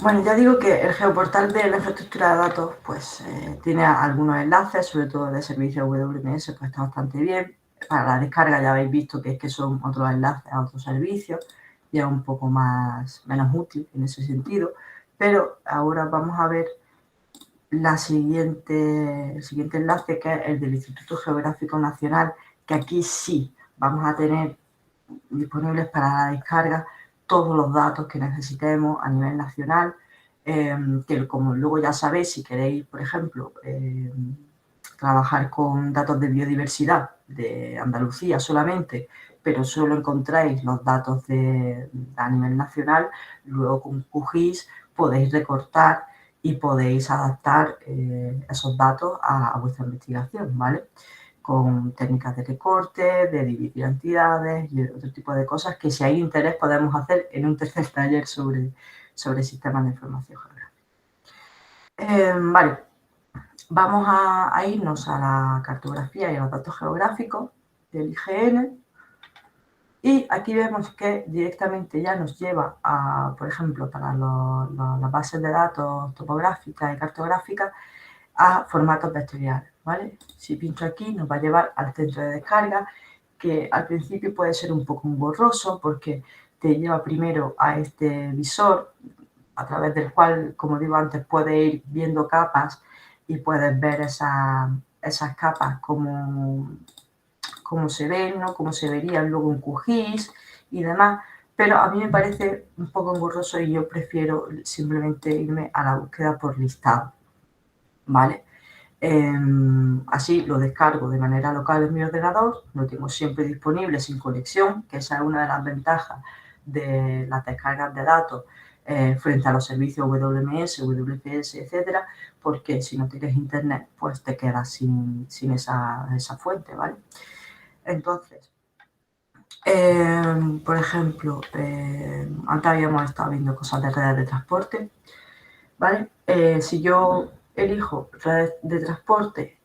Bueno, ya digo que el geoportal de la infraestructura de datos pues tiene algunos enlaces, sobre todo de servicio WMS, pues está bastante bien. Para la descarga ya habéis visto que son otros enlaces a otros servicios, ya un poco menos útil en ese sentido. Pero ahora vamos a ver el siguiente enlace, que es el del Instituto Geográfico Nacional, que aquí sí vamos a tener disponibles para la descarga todos los datos que necesitemos a nivel nacional, que como luego ya sabéis, si queréis, por ejemplo, trabajar con datos de biodiversidad de Andalucía solamente, pero solo encontráis los datos a nivel nacional, luego con QGIS podéis recortar y podéis adaptar esos datos a vuestra investigación, ¿vale? Con técnicas de recorte, de dividir entidades y otro tipo de cosas que si hay interés podemos hacer en un tercer taller sobre sistemas de información geográfica. Vale, vamos a irnos a la cartografía y a los datos geográficos del IGN y aquí vemos que directamente ya nos lleva a, por ejemplo, para las bases de datos topográficas y cartográficas, a formatos vectoriales, ¿vale? Si pincho aquí nos va a llevar al centro de descarga, que al principio puede ser un poco borroso porque te lleva primero a este visor a través del cual, como digo antes, puedes ir viendo capas y puedes ver esas capas como se ven, ¿no? Cómo se verían luego en QGIS y demás, pero a mí me parece un poco engorroso y yo prefiero simplemente irme a la búsqueda por listado, ¿vale? Así lo descargo de manera local en mi ordenador, lo tengo siempre disponible sin conexión, que esa es una de las ventajas de las descargas de datos frente a los servicios WMS, WPS, etcétera, porque si no tienes internet, pues te quedas sin esa fuente, ¿vale? Entonces, por ejemplo, antes habíamos estado viendo cosas de redes de transporte, ¿vale? Si yo elijo redes de transporte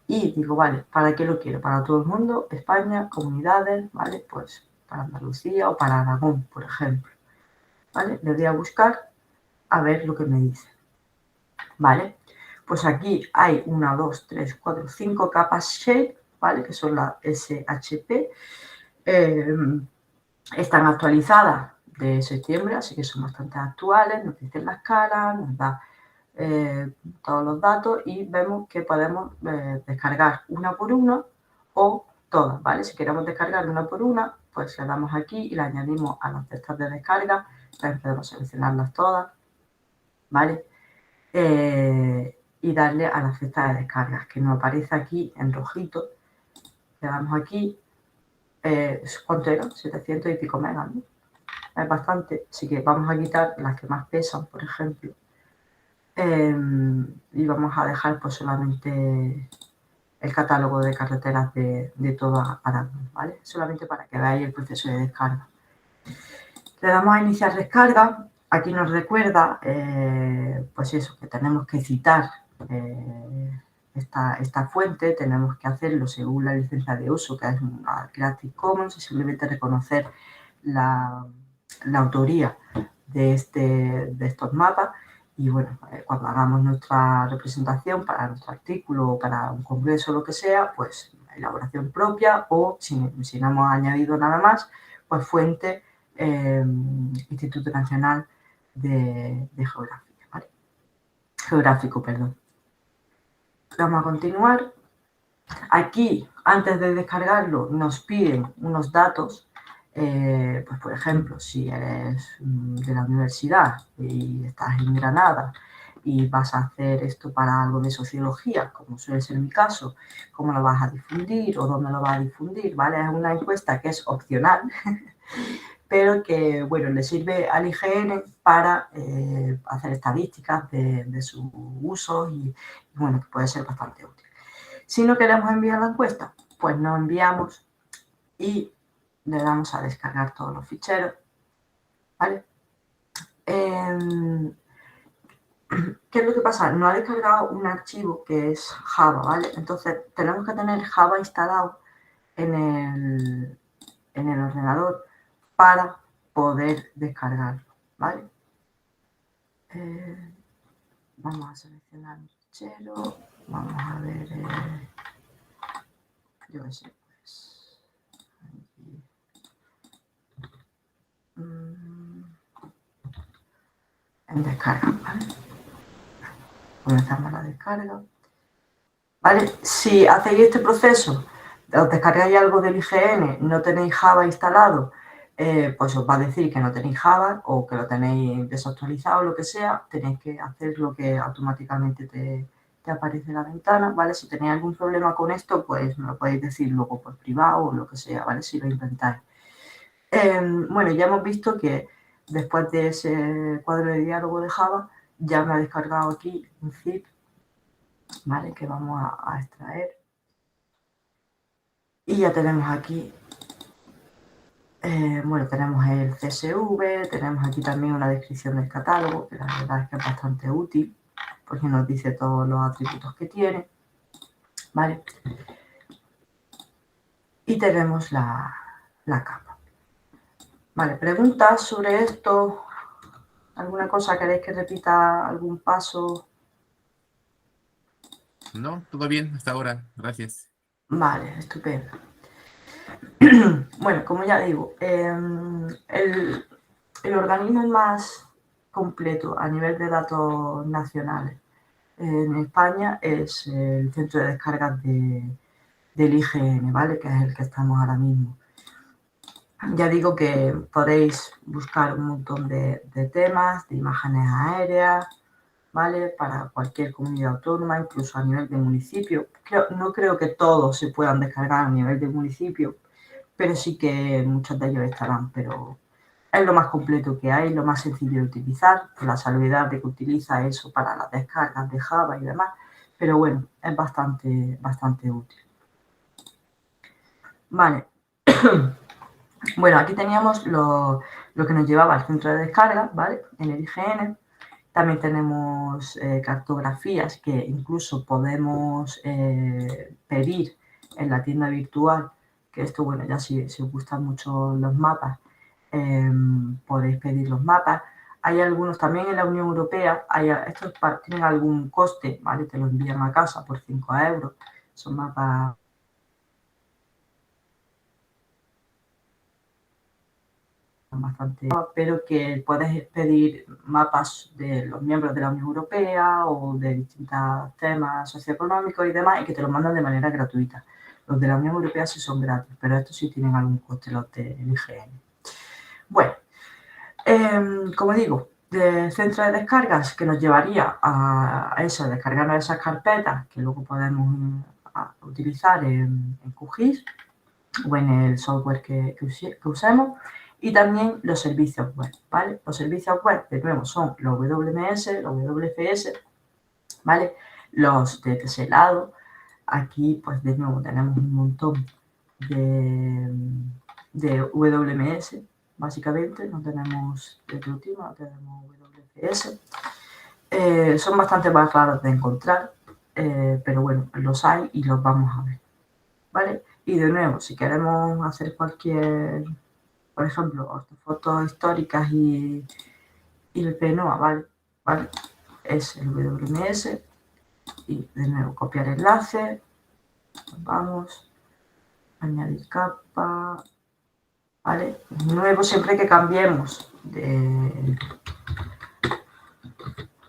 y digo, vale, ¿para qué lo quiero? Para todo el mundo, España, comunidades, ¿vale? Pues para Andalucía o para Aragón, por ejemplo, ¿vale? Le doy a buscar a ver lo que me dice, ¿vale? Pues aquí hay 1, 2, 3, 4, 5 capas shape, ¿vale? Que son las SHP. están actualizadas de septiembre, así que son bastante actuales, nos dicen la escala, nos da todos los datos y vemos que podemos descargar una por una o todas, ¿vale? Si queremos descargar una por una, pues le damos aquí y la añadimos a las cestas de descarga, también podemos seleccionarlas todas, ¿vale? Y darle a la cesta de descargas, que nos aparece aquí en rojito. Le damos aquí, ¿cuánto era? 700 y pico megas, ¿no? Es bastante, así que vamos a quitar las que más pesan, por ejemplo. Y vamos a dejar pues solamente el catálogo de carreteras de toda Aragón, ¿vale? Solamente para que veáis el proceso de descarga. Le damos a iniciar descarga. Aquí nos recuerda, pues eso, que tenemos que citar esta fuente, tenemos que hacerlo según la licencia de uso, que es una Creative Commons, y simplemente reconocer la autoría de estos mapas. Y bueno, cuando hagamos nuestra representación para nuestro artículo o para un congreso o lo que sea, pues elaboración propia o si no hemos añadido nada más, pues fuente Instituto Nacional de Geografía, ¿vale? Geográfico, perdón. Vamos a continuar. Aquí, antes de descargarlo, nos piden unos datos. Pues por ejemplo, si eres de la universidad y estás en Granada y vas a hacer esto para algo de sociología, como suele ser mi caso, cómo lo vas a difundir o dónde lo vas a difundir, ¿vale? Es una encuesta que es opcional, pero que, bueno, le sirve al IGN para hacer estadísticas de sus usos y, bueno, que puede ser bastante útil. Si no queremos enviar la encuesta, pues no enviamos y le damos a descargar todos los ficheros, ¿vale? ¿Qué es lo que pasa? No ha descargado un archivo que es Java, ¿vale? Entonces tenemos que tener Java instalado en el ordenador para poder descargarlo, ¿vale? Vamos a seleccionar el fichero, vamos a ver, yo qué sé, pues, aquí. En descarga, ¿vale? Comenzamos la descarga. ¿Vale? Si hacéis este proceso, os descargáis algo del IGN, no tenéis Java instalado, pues os va a decir que no tenéis Java o que lo tenéis desactualizado o lo que sea, tenéis que hacer lo que automáticamente te aparece en la ventana, ¿vale? Si tenéis algún problema con esto, pues me lo podéis decir luego por privado o lo que sea, ¿vale? Si lo intentáis. Bueno, ya hemos visto que después de ese cuadro de diálogo de Java, ya me ha descargado aquí un zip, ¿vale? Que vamos a extraer. Y ya tenemos aquí, bueno, tenemos el CSV, tenemos aquí también una descripción del catálogo, que la verdad es que es bastante útil, porque nos dice todos los atributos que tiene, ¿vale? Y tenemos la capa. Vale, preguntas sobre esto, ¿alguna cosa queréis que repita, algún paso? No, todo bien hasta ahora, gracias. Vale, estupendo. Bueno, como ya digo, el organismo más completo a nivel de datos nacionales en España es el centro de descargas del IGN, ¿vale? Que es el que estamos ahora mismo. Ya digo que podéis buscar un montón de temas, de imágenes aéreas, ¿vale? Para cualquier comunidad autónoma, incluso a nivel de municipio. No creo que todos se puedan descargar a nivel de municipio, pero sí que muchos de ellos estarán, pero es lo más completo que hay, lo más sencillo de utilizar, por la salvedad de que utiliza eso para las descargas de Java y demás, pero bueno, es bastante útil. Vale. Bueno, aquí teníamos lo que nos llevaba al centro de descarga, ¿vale? En el IGN. También tenemos cartografías que incluso podemos pedir en la tienda virtual, que esto, bueno, ya si os gustan mucho los mapas, podéis pedir los mapas. Hay algunos también en la Unión Europea, estos tienen algún coste, ¿vale? Te lo envían a casa por 5 euros. Son mapas bastante, pero que puedes pedir mapas de los miembros de la Unión Europea o de distintos temas socioeconómicos y demás, y que te los mandan de manera gratuita. Los de la Unión Europea sí son gratis, pero estos sí tienen algún coste, los del IGN. Bueno, como digo, del centro de descargas que nos llevaría a eso, descargarnos esas carpetas que luego podemos utilizar en QGIS o en el software que usemos, y también los servicios web, ¿vale? Los servicios web, de nuevo, son los WMS, los WFS, ¿vale? Los de teselado. Aquí, pues, de nuevo, tenemos un montón de WMS, básicamente. No tenemos de último, no tenemos WFS. Son bastante más raros de encontrar, pero bueno, los hay y los vamos a ver, ¿vale? Y de nuevo, si queremos hacer cualquier, por ejemplo, ortofotos históricas y el PNOA, ¿vale? Es el WMS. Y de nuevo, copiar enlace. Vamos. Añadir capa. ¿Vale? De nuevo, siempre que cambiemos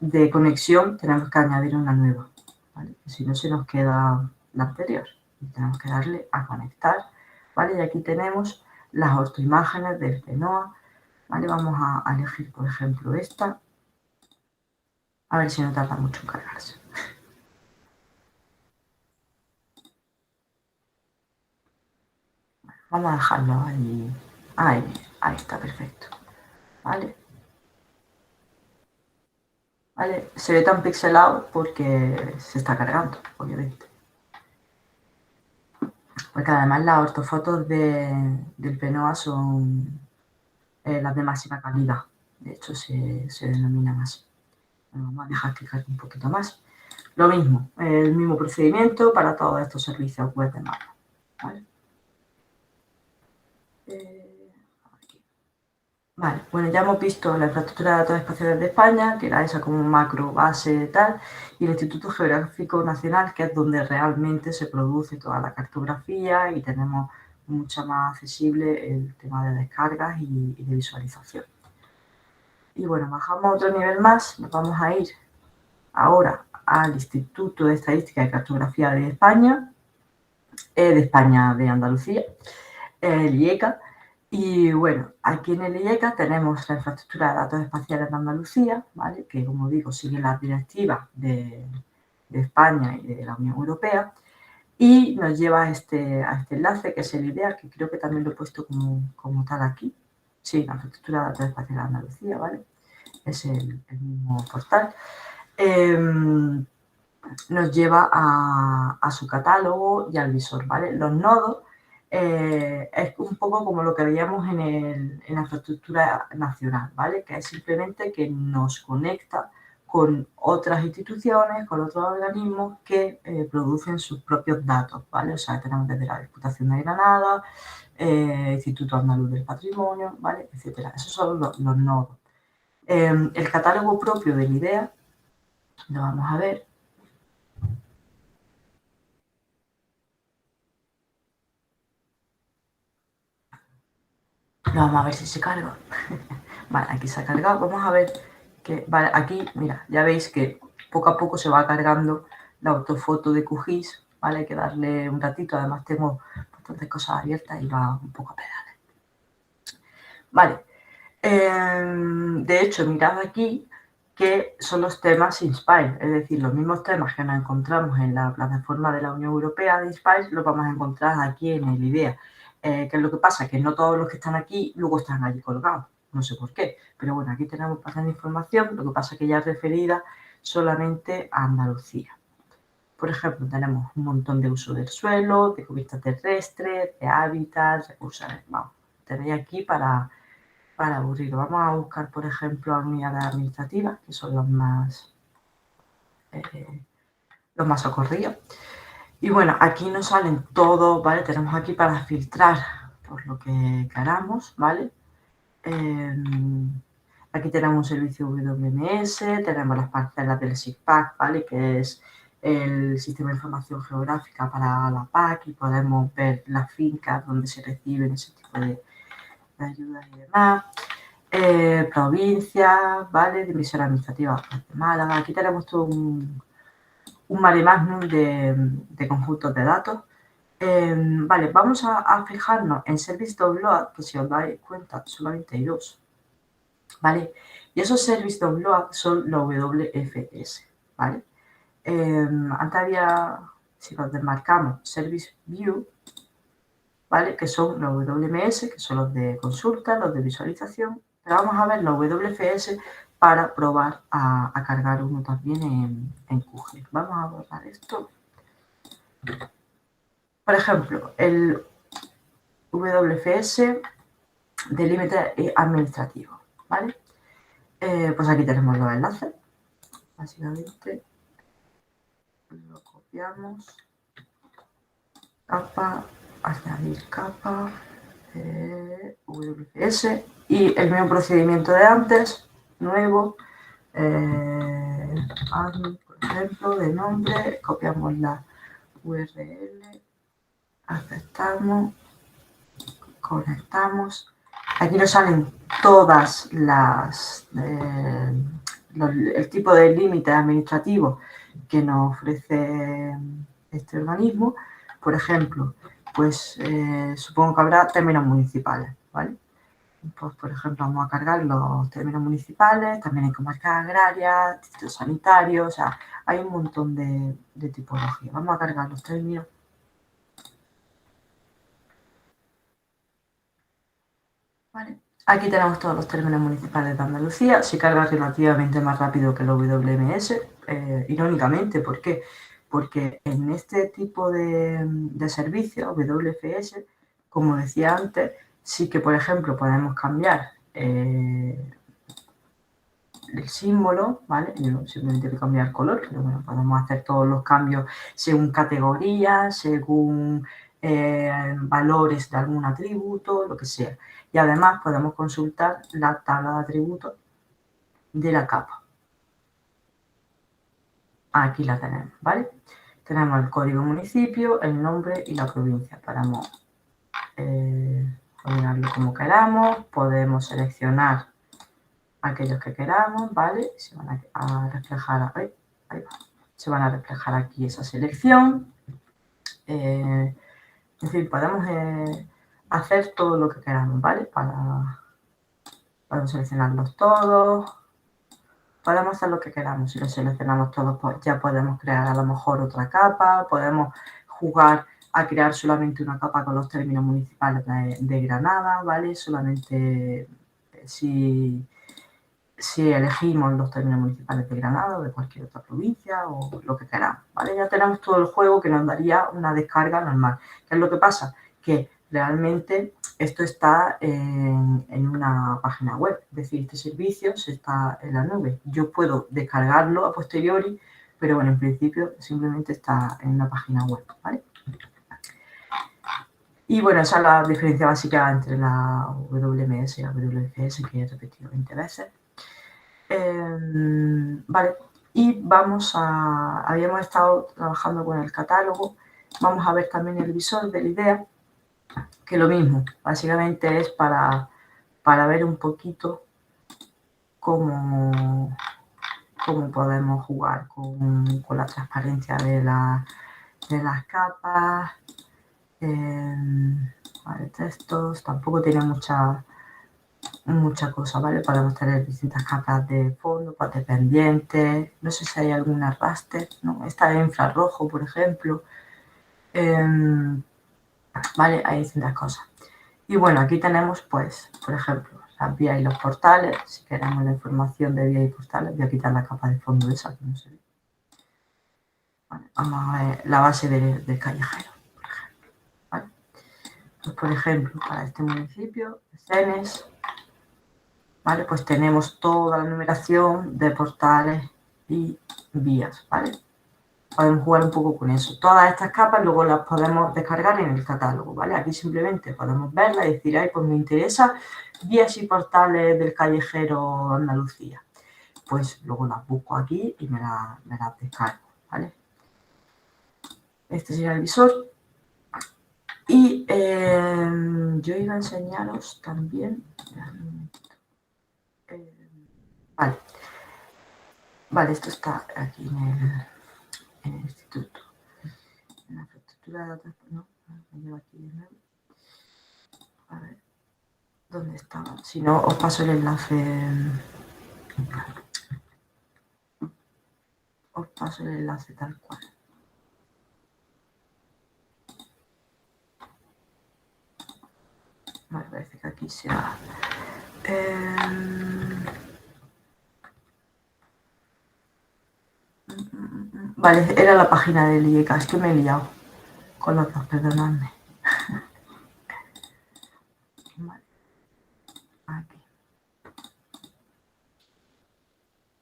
de conexión, tenemos que añadir una nueva, ¿vale? Si no, se nos queda la anterior. Y tenemos que darle a conectar, ¿vale? Y aquí tenemos las ortoimágenes del PNOA, ¿vale? Vamos a elegir, por ejemplo, esta. A ver si no tarda mucho en cargarse. Vamos a dejarlo ahí. Ahí está, perfecto. ¿Vale? ¿Vale? Se ve tan pixelado porque se está cargando, obviamente. Porque además las ortofotos del PNOA son las de máxima calidad. De hecho, se denominan así. Bueno, vamos a dejar que cargue un poquito más. Lo mismo, el mismo procedimiento para todos estos servicios web de mapa, ¿vale? Vale, bueno, ya hemos visto la infraestructura de datos espaciales de España, que era esa como macro base y tal, y el Instituto Geográfico Nacional, que es donde realmente se produce toda la cartografía y tenemos mucho más accesible el tema de descargas y de visualización. Y bueno, bajamos a otro nivel más, nos vamos a ir ahora al Instituto de Estadística y Cartografía de España de Andalucía, el IECA. Y bueno, aquí en el IECA tenemos la infraestructura de datos espaciales de Andalucía, ¿vale? Que, como digo, sigue las directivas de España y de la Unión Europea, y nos lleva a este enlace, que es el IDEA, que creo que también lo he puesto como tal aquí. Sí, la infraestructura de datos espaciales de Andalucía, ¿vale? Es el mismo portal. Nos lleva a su catálogo y al visor, ¿vale? Los nodos es un poco como lo que veíamos en la infraestructura nacional, ¿vale? Que es simplemente que nos conecta con otras instituciones, con otros organismos que producen sus propios datos, ¿vale? O sea, tenemos desde la Diputación de Granada, Instituto Andaluz del Patrimonio, ¿vale? Etcétera. Esos son los nodos. El catálogo propio del IDEA, lo vamos a ver. Vamos a ver si se carga. Vale, aquí se ha cargado. Vamos a ver que, vale, aquí, mira, ya veis que poco a poco se va cargando la ortofoto de QGIS, ¿vale? Hay que darle un ratito, además tengo bastantes cosas abiertas y va un poco a pedales. Vale, de hecho, mirad aquí que son los temas Inspire, es decir, los mismos temas que nos encontramos en la plataforma de la Unión Europea de Inspire los vamos a encontrar aquí en el IDEA. ¿Qué es lo que pasa? Que no todos los que están aquí luego están allí colgados, no sé por qué, pero bueno, aquí tenemos bastante información, lo que pasa es que ya es referida solamente a Andalucía. Por ejemplo, tenemos un montón de uso del suelo, de cubierta terrestre, de hábitats, recursos, vamos, tenéis aquí para aburrirlo. Vamos a buscar, por ejemplo, unidades administrativas, que son los más socorridos. Y bueno, aquí nos salen todos, ¿vale? Tenemos aquí para filtrar por lo que queramos, ¿vale? Aquí tenemos un servicio WMS, tenemos las parcelas del SIGPAC, ¿vale? Que es el Sistema de Información Geográfica para la PAC, y podemos ver las fincas donde se reciben ese tipo de ayudas y demás. Provincias, ¿vale? División administrativa de Málaga. Aquí tenemos todo un mare magnum de conjuntos de datos. Vale, vamos a fijarnos en service.load, que si os dais cuenta solamente hay dos, ¿vale? Y esos service.load son los WFS, ¿vale? Antes había, si los desmarcamos, service view, ¿vale? Que son los WMS, que son los de consulta, los de visualización, pero vamos a ver los WFS para probar a cargar uno también en QGIS. Vamos a borrar esto. Por ejemplo, el WFS de límite administrativo, ¿vale? Pues aquí tenemos los enlaces. Básicamente lo copiamos. Capa, añadir capa, WFS y el mismo procedimiento de antes, nuevo, admin, por ejemplo, de nombre, copiamos la URL, aceptamos, conectamos. Aquí nos salen todas las, el tipo de límite administrativo que nos ofrece este organismo. Por ejemplo, pues supongo que habrá términos municipales, ¿vale? Pues, por ejemplo, vamos a cargar los términos municipales, también hay comarcas agrarias, distritos sanitarios, o sea, hay un montón de tipologías. Vamos a cargar los términos. Vale. Aquí tenemos todos los términos municipales de Andalucía. Se carga relativamente más rápido que el WMS, irónicamente. ¿Por qué? Porque en este tipo de servicios, WFS, como decía antes, sí que, por ejemplo, podemos cambiar el símbolo, ¿vale? Yo simplemente voy a cambiar color, pero bueno, podemos hacer todos los cambios según categorías, según valores de algún atributo, lo que sea. Y además podemos consultar la tabla de atributos de la capa. Aquí la tenemos, ¿vale? Tenemos el código municipio, el nombre y la provincia. Podemos ordenarlo como queramos, podemos seleccionar aquellos que queramos, ¿vale? Se van a reflejar, ahí va. Se van a reflejar aquí esa selección. En fin, podemos hacer todo lo que queramos, ¿vale? Podemos seleccionarlos todos. Podemos hacer lo que queramos. Si los seleccionamos todos, pues ya podemos crear a lo mejor otra capa. Podemos jugar a crear solamente una capa con los términos municipales de Granada, ¿vale? Solamente si elegimos los términos municipales de Granada o de cualquier otra provincia o lo que queramos, ¿vale? Ya tenemos todo el juego que nos daría una descarga normal. ¿Qué es lo que pasa? Que realmente esto está en una página web, es decir, este servicio está en la nube. Yo puedo descargarlo a posteriori, pero bueno, en principio simplemente está en una página web, ¿vale? Y bueno, esa es la diferencia básica entre la WMS y la WFS, que he repetido 20 veces. Vale, y habíamos estado trabajando con el catálogo, vamos a ver también el visor de la idea, que lo mismo, básicamente es para ver un poquito cómo podemos jugar con la transparencia de las capas. Vale, textos, tampoco tiene mucha cosa, ¿vale? Podemos tener distintas capas de fondo, de pendientes, no sé si hay alguna raster, ¿no? Esta de infrarrojo, por ejemplo. Vale, hay distintas cosas. Y bueno, aquí tenemos, pues, por ejemplo, las vías y los portales. Si queremos la información de vías y portales, voy a quitar la capa de fondo esa, que no se ve. Vale, vamos a ver la base del callejero, por ejemplo. ¿Vale? Pues, por ejemplo, para este municipio, Cenes, ¿vale? Pues tenemos toda la numeración de portales y vías, ¿vale? Podemos jugar un poco con eso. Todas estas capas luego las podemos descargar en el catálogo, ¿vale? Aquí simplemente podemos verlas y decir, ay, pues me interesa vías y portales del callejero Andalucía. Pues luego las busco aquí y me las descargo, ¿vale? Este sería el visor. Y yo iba a enseñaros también... Vale, esto está aquí en el instituto. En la infraestructura de datos... No, me llevo aquí de nuevo. A ver, ¿dónde estaba? Si no, os paso el enlace... Os paso el enlace tal cual. Vale, parece que aquí se ha... Vale, era la página del IECA, es que me he liado con los dos, perdonadme. Vale. Aquí.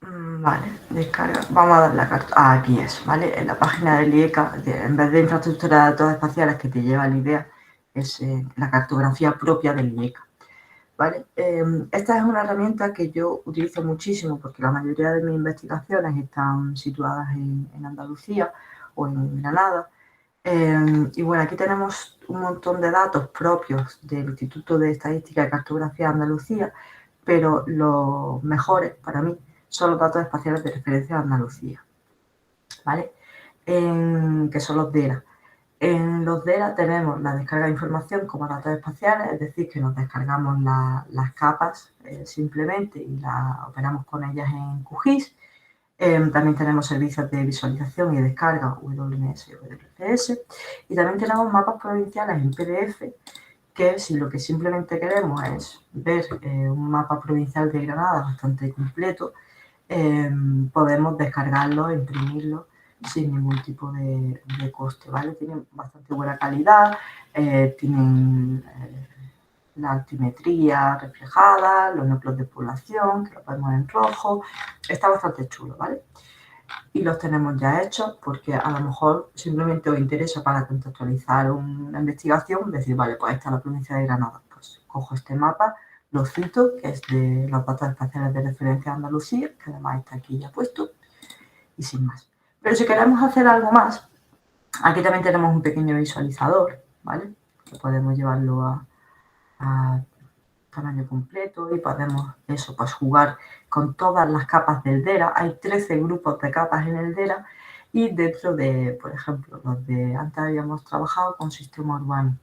Vale, descarga. Vamos a dar la carta. Aquí es, ¿vale? En la página del IECA, en vez de infraestructura de datos espaciales que te lleva la idea, es la cartografía propia del IECA. ¿Vale? Esta es una herramienta que yo utilizo muchísimo porque la mayoría de mis investigaciones están situadas en Andalucía o en Granada. Y bueno, aquí tenemos un montón de datos propios del Instituto de Estadística y Cartografía de Andalucía, pero los mejores para mí son los datos espaciales de referencia de Andalucía, ¿vale? Que son los DERA. En los DERA tenemos la descarga de información como datos espaciales, es decir, que nos descargamos las capas simplemente y las operamos con ellas en QGIS. También tenemos servicios de visualización y descarga WMS y WFS. Y también tenemos mapas provinciales en PDF, que si lo que simplemente queremos es ver un mapa provincial de Granada bastante completo, podemos descargarlo, imprimirlo sin ningún tipo de coste, ¿vale? Tienen bastante buena calidad, tienen la altimetría reflejada, los núcleos de población, que lo podemos en rojo, está bastante chulo, ¿vale? Y los tenemos ya hechos porque a lo mejor simplemente os interesa para contextualizar una investigación, decir, vale, pues esta es la provincia de Granada, pues cojo este mapa, lo cito, que es de los datos espaciales de referencia de Andalucía, que además está aquí ya puesto, y sin más. Pero si queremos hacer algo más, aquí también tenemos un pequeño visualizador, ¿vale? Que podemos llevarlo a tamaño completo y podemos eso, pues jugar con todas las capas del DERA. Hay 13 grupos de capas en el DERA y dentro de, por ejemplo, los de antes habíamos trabajado con sistema urbano.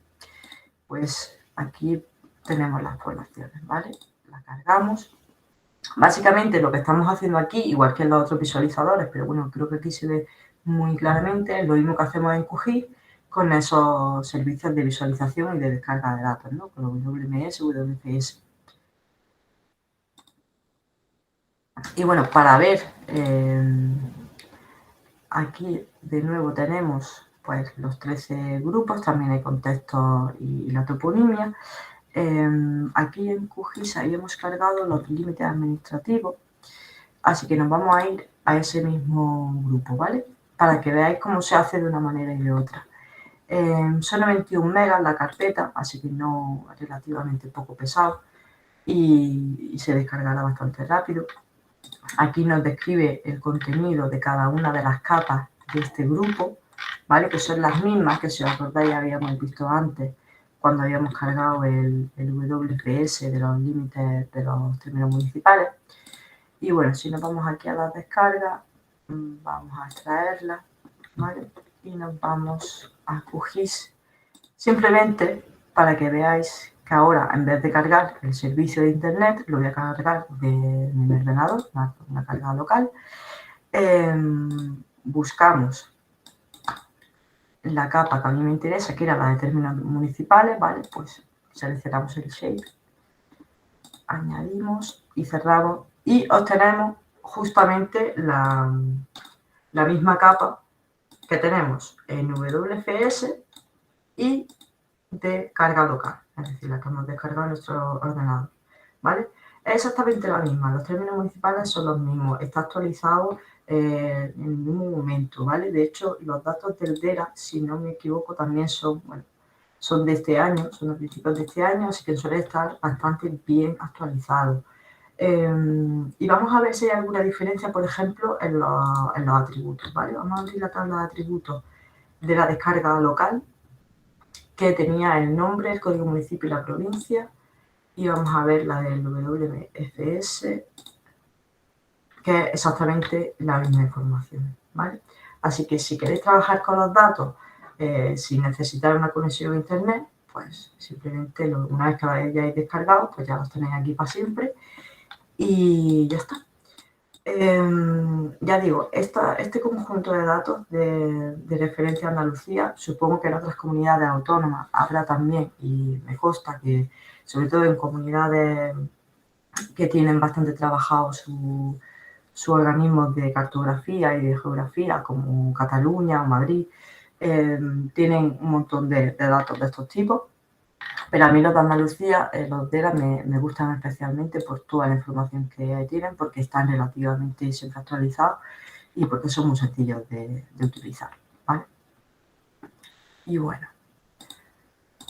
Pues aquí tenemos las poblaciones, ¿vale? Las cargamos. Básicamente lo que estamos haciendo aquí, igual que en los otros visualizadores, pero bueno, creo que aquí se ve muy claramente, es lo mismo que hacemos en QGIS con esos servicios de visualización y de descarga de datos, ¿no? Con los WMS, WFS. Y bueno, para ver, aquí de nuevo tenemos pues los 13 grupos, también hay contextos y la toponimia. Aquí en QGIS habíamos cargado los límites administrativos, así que nos vamos a ir a ese mismo grupo, ¿vale? Para que veáis cómo se hace de una manera y de otra. Son 21 megas la carpeta, así que no relativamente poco pesado y se descargará bastante rápido. Aquí nos describe el contenido de cada una de las capas de este grupo, ¿vale? Que son las mismas que, si os acordáis, habíamos visto antes cuando habíamos cargado el WFS de los límites de los términos municipales. Y bueno, si nos vamos aquí a las descargas, vamos a extraerla, ¿vale? Y nos vamos a QGIS, simplemente para que veáis que ahora, en vez de cargar el servicio de internet, lo voy a cargar de mi ordenador, una carga local. Buscamos la capa que a mí me interesa, que era la de términos municipales, ¿vale? Pues seleccionamos el shape, añadimos y cerramos y obtenemos justamente la misma capa que tenemos en WFS y de carga local, es decir, la que hemos descargado en nuestro ordenador, ¿vale? Es exactamente la misma, los términos municipales son los mismos, está actualizado en el mismo momento, ¿vale? De hecho, los datos del DERA, si no me equivoco, también son, bueno, son de este año, son los principios de este año, así que suele estar bastante bien actualizado. Y vamos a ver si hay alguna diferencia, por ejemplo, en los atributos, ¿vale? Vamos a abrir la tabla de atributos de la descarga local, que tenía el nombre, el código municipio y la provincia. Y vamos a ver la del WFS, que es exactamente la misma información, ¿vale? Así que si queréis trabajar con los datos sin necesitar una conexión a internet, pues simplemente una vez que lo hayáis descargado, pues ya los tenéis aquí para siempre y ya está. Ya digo, este conjunto de datos de referencia a Andalucía, supongo que en otras comunidades autónomas habrá también, y me consta que sobre todo en comunidades que tienen bastante trabajado su organismo de cartografía y de geografía, como Cataluña o Madrid, tienen un montón de datos de estos tipos. Pero a mí los de Andalucía, los de ERA, me gustan especialmente por toda la información que tienen, porque están relativamente siempre actualizados y porque son muy sencillos de utilizar, ¿vale? Y bueno,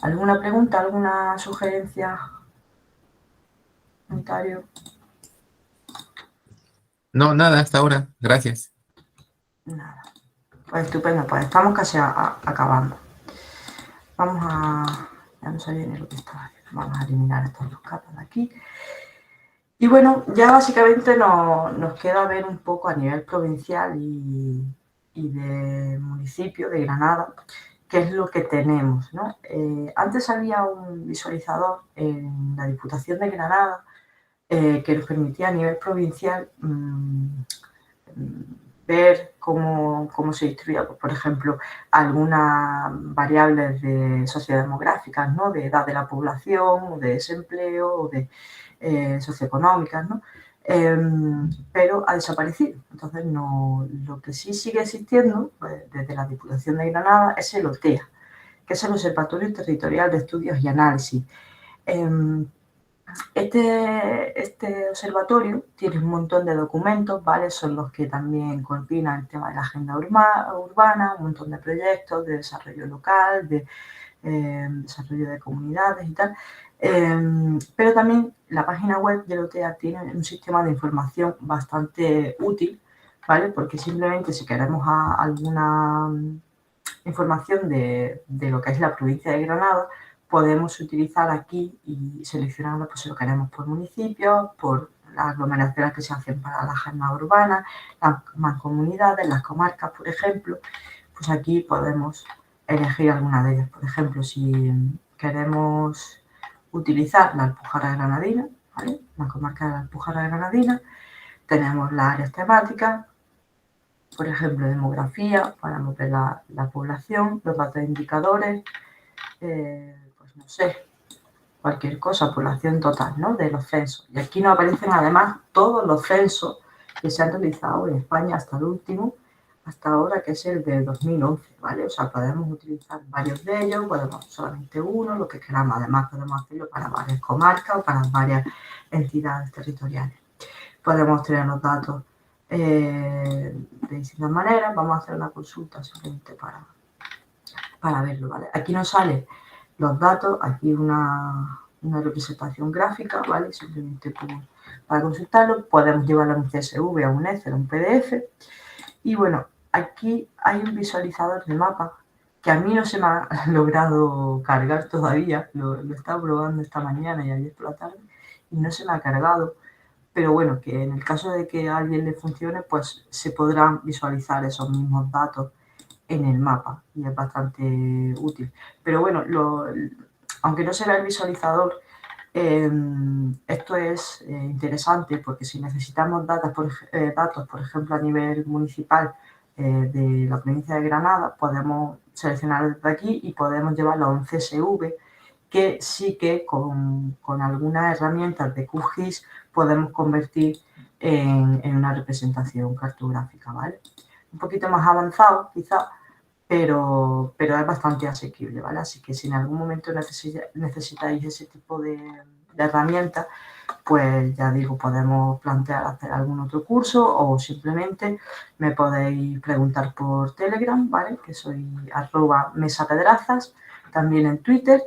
¿alguna pregunta, alguna sugerencia, comentario? No, nada, hasta ahora. Gracias. Nada. Pues estupendo, pues estamos casi acabando. Vamos a... Ya no sabía ni lo que estaba haciendo. Vamos a eliminar estos dos capas de aquí. Y bueno, ya básicamente nos queda ver un poco a nivel provincial y de municipio de Granada qué es lo que tenemos, ¿no? Antes había un visualizador en la Diputación de Granada que nos permitía a nivel provincial ver cómo se distribuía, pues, por ejemplo, algunas variables de sociodemográficas, ¿no? De edad de la población, o de desempleo, o de socioeconómicas, ¿no? Pero ha desaparecido. Entonces, lo que sí sigue existiendo pues, desde la Diputación de Granada es el OTEA, que es el Observatorio Territorial de Estudios y Análisis. Este observatorio tiene un montón de documentos, ¿vale? Son los que también coordinan el tema de la agenda urbana, un montón de proyectos de desarrollo local, de desarrollo de comunidades y tal. Pero también la página web del OTEA tiene un sistema de información bastante útil, ¿vale? Porque simplemente si queremos alguna información de lo que es la provincia de Granada, podemos utilizar aquí y seleccionarlo, pues si lo queremos por municipios, por las aglomeraciones que se hacen para la agenda urbana, las mancomunidades, las comarcas, por ejemplo, pues aquí podemos elegir alguna de ellas. Por ejemplo, si queremos utilizar la Alpujarra Granadina, ¿vale? La comarca de la Alpujarra Granadina, tenemos las áreas temáticas, por ejemplo, demografía, podemos ver la población, los datos indicadores, pues no sé, cualquier cosa, población total, ¿no? De los censos. Y aquí nos aparecen además todos los censos que se han realizado en España hasta el último, hasta ahora, que es el de 2011, ¿vale? O sea, podemos utilizar varios de ellos, podemos solamente uno, lo que queramos. Además, podemos hacerlo para varias comarcas o para varias entidades territoriales. Podemos tener los datos de distintas maneras. Vamos a hacer una consulta simplemente para verlo, ¿vale? Aquí nos salen los datos, aquí una representación gráfica, ¿vale? Simplemente para consultarlo. Podemos llevarlo a un CSV, a un Excel, a un PDF. Y bueno, aquí hay un visualizador de mapa que a mí no se me ha logrado cargar todavía. Lo he estado probando esta mañana y ayer por la tarde y no se me ha cargado. Pero bueno, que en el caso de que a alguien le funcione, pues se podrán visualizar esos mismos datos en el mapa y es bastante útil. Pero bueno, aunque no será el visualizador, esto es interesante porque si necesitamos datos, por ejemplo, a nivel municipal de la provincia de Granada, podemos seleccionar desde aquí y podemos llevarlo a un CSV, que sí que con algunas herramientas de QGIS podemos convertir en una representación cartográfica, ¿vale? Un poquito más avanzado, quizá, pero es bastante asequible, ¿vale? Así que si en algún momento necesitáis ese tipo de herramientas, pues ya digo, podemos plantear hacer algún otro curso o simplemente me podéis preguntar por Telegram, ¿vale? Que soy @mesapedrazas, también en Twitter.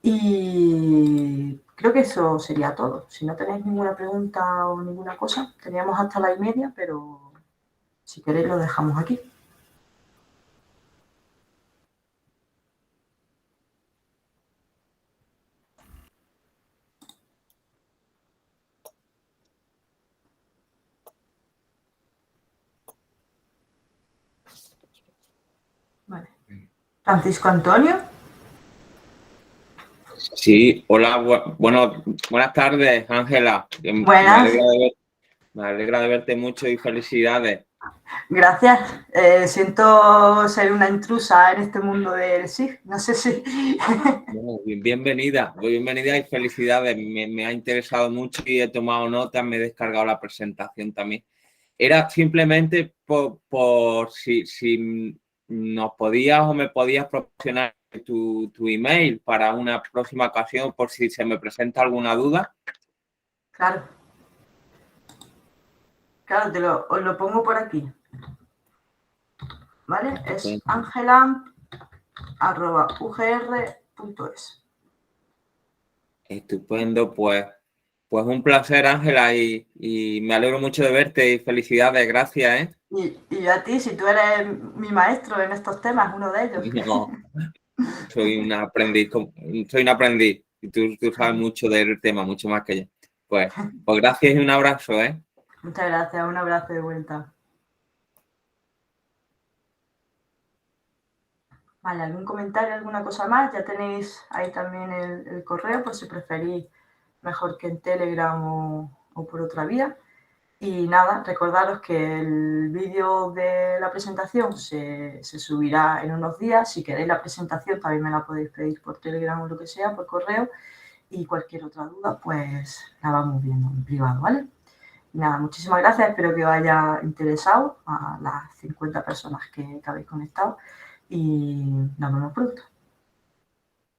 Y creo que eso sería todo. Si no tenéis ninguna pregunta o ninguna cosa, teníamos hasta la 1:30, pero si queréis lo dejamos aquí. Francisco Antonio. Sí, hola, buenas tardes, Ángela. Buenas. Me alegra de verte mucho y felicidades. Gracias. Siento ser una intrusa en este mundo del SIG. No sé si... Bueno, bienvenida y felicidades. Me ha interesado mucho y he tomado notas, me he descargado la presentación también. Era simplemente por si nos podías o me podías proporcionar tu email para una próxima ocasión, por si se me presenta alguna duda. Claro. Claro, os lo pongo por aquí. ¿Vale? Es angelamp@ugr.es. Estupendo, pues un placer, Ángela, y me alegro mucho de verte y felicidades, gracias, ¿eh? Y a ti, si tú eres mi maestro en estos temas, uno de ellos. No, soy un aprendiz y tú sabes mucho del tema, mucho más que yo. Pues gracias y un abrazo, ¿eh? Muchas gracias, un abrazo de vuelta. Vale, ¿algún comentario, alguna cosa más? Ya tenéis ahí también el correo, por si preferís mejor que en Telegram o por otra vía. Y nada, recordaros que el vídeo de la presentación se subirá en unos días. Si queréis la presentación también me la podéis pedir por Telegram o lo que sea, por correo. Y cualquier otra duda, pues la vamos viendo en privado, ¿vale? Y nada, muchísimas gracias. Espero que os haya interesado a las 50 personas que habéis conectado. Y nos vemos pronto.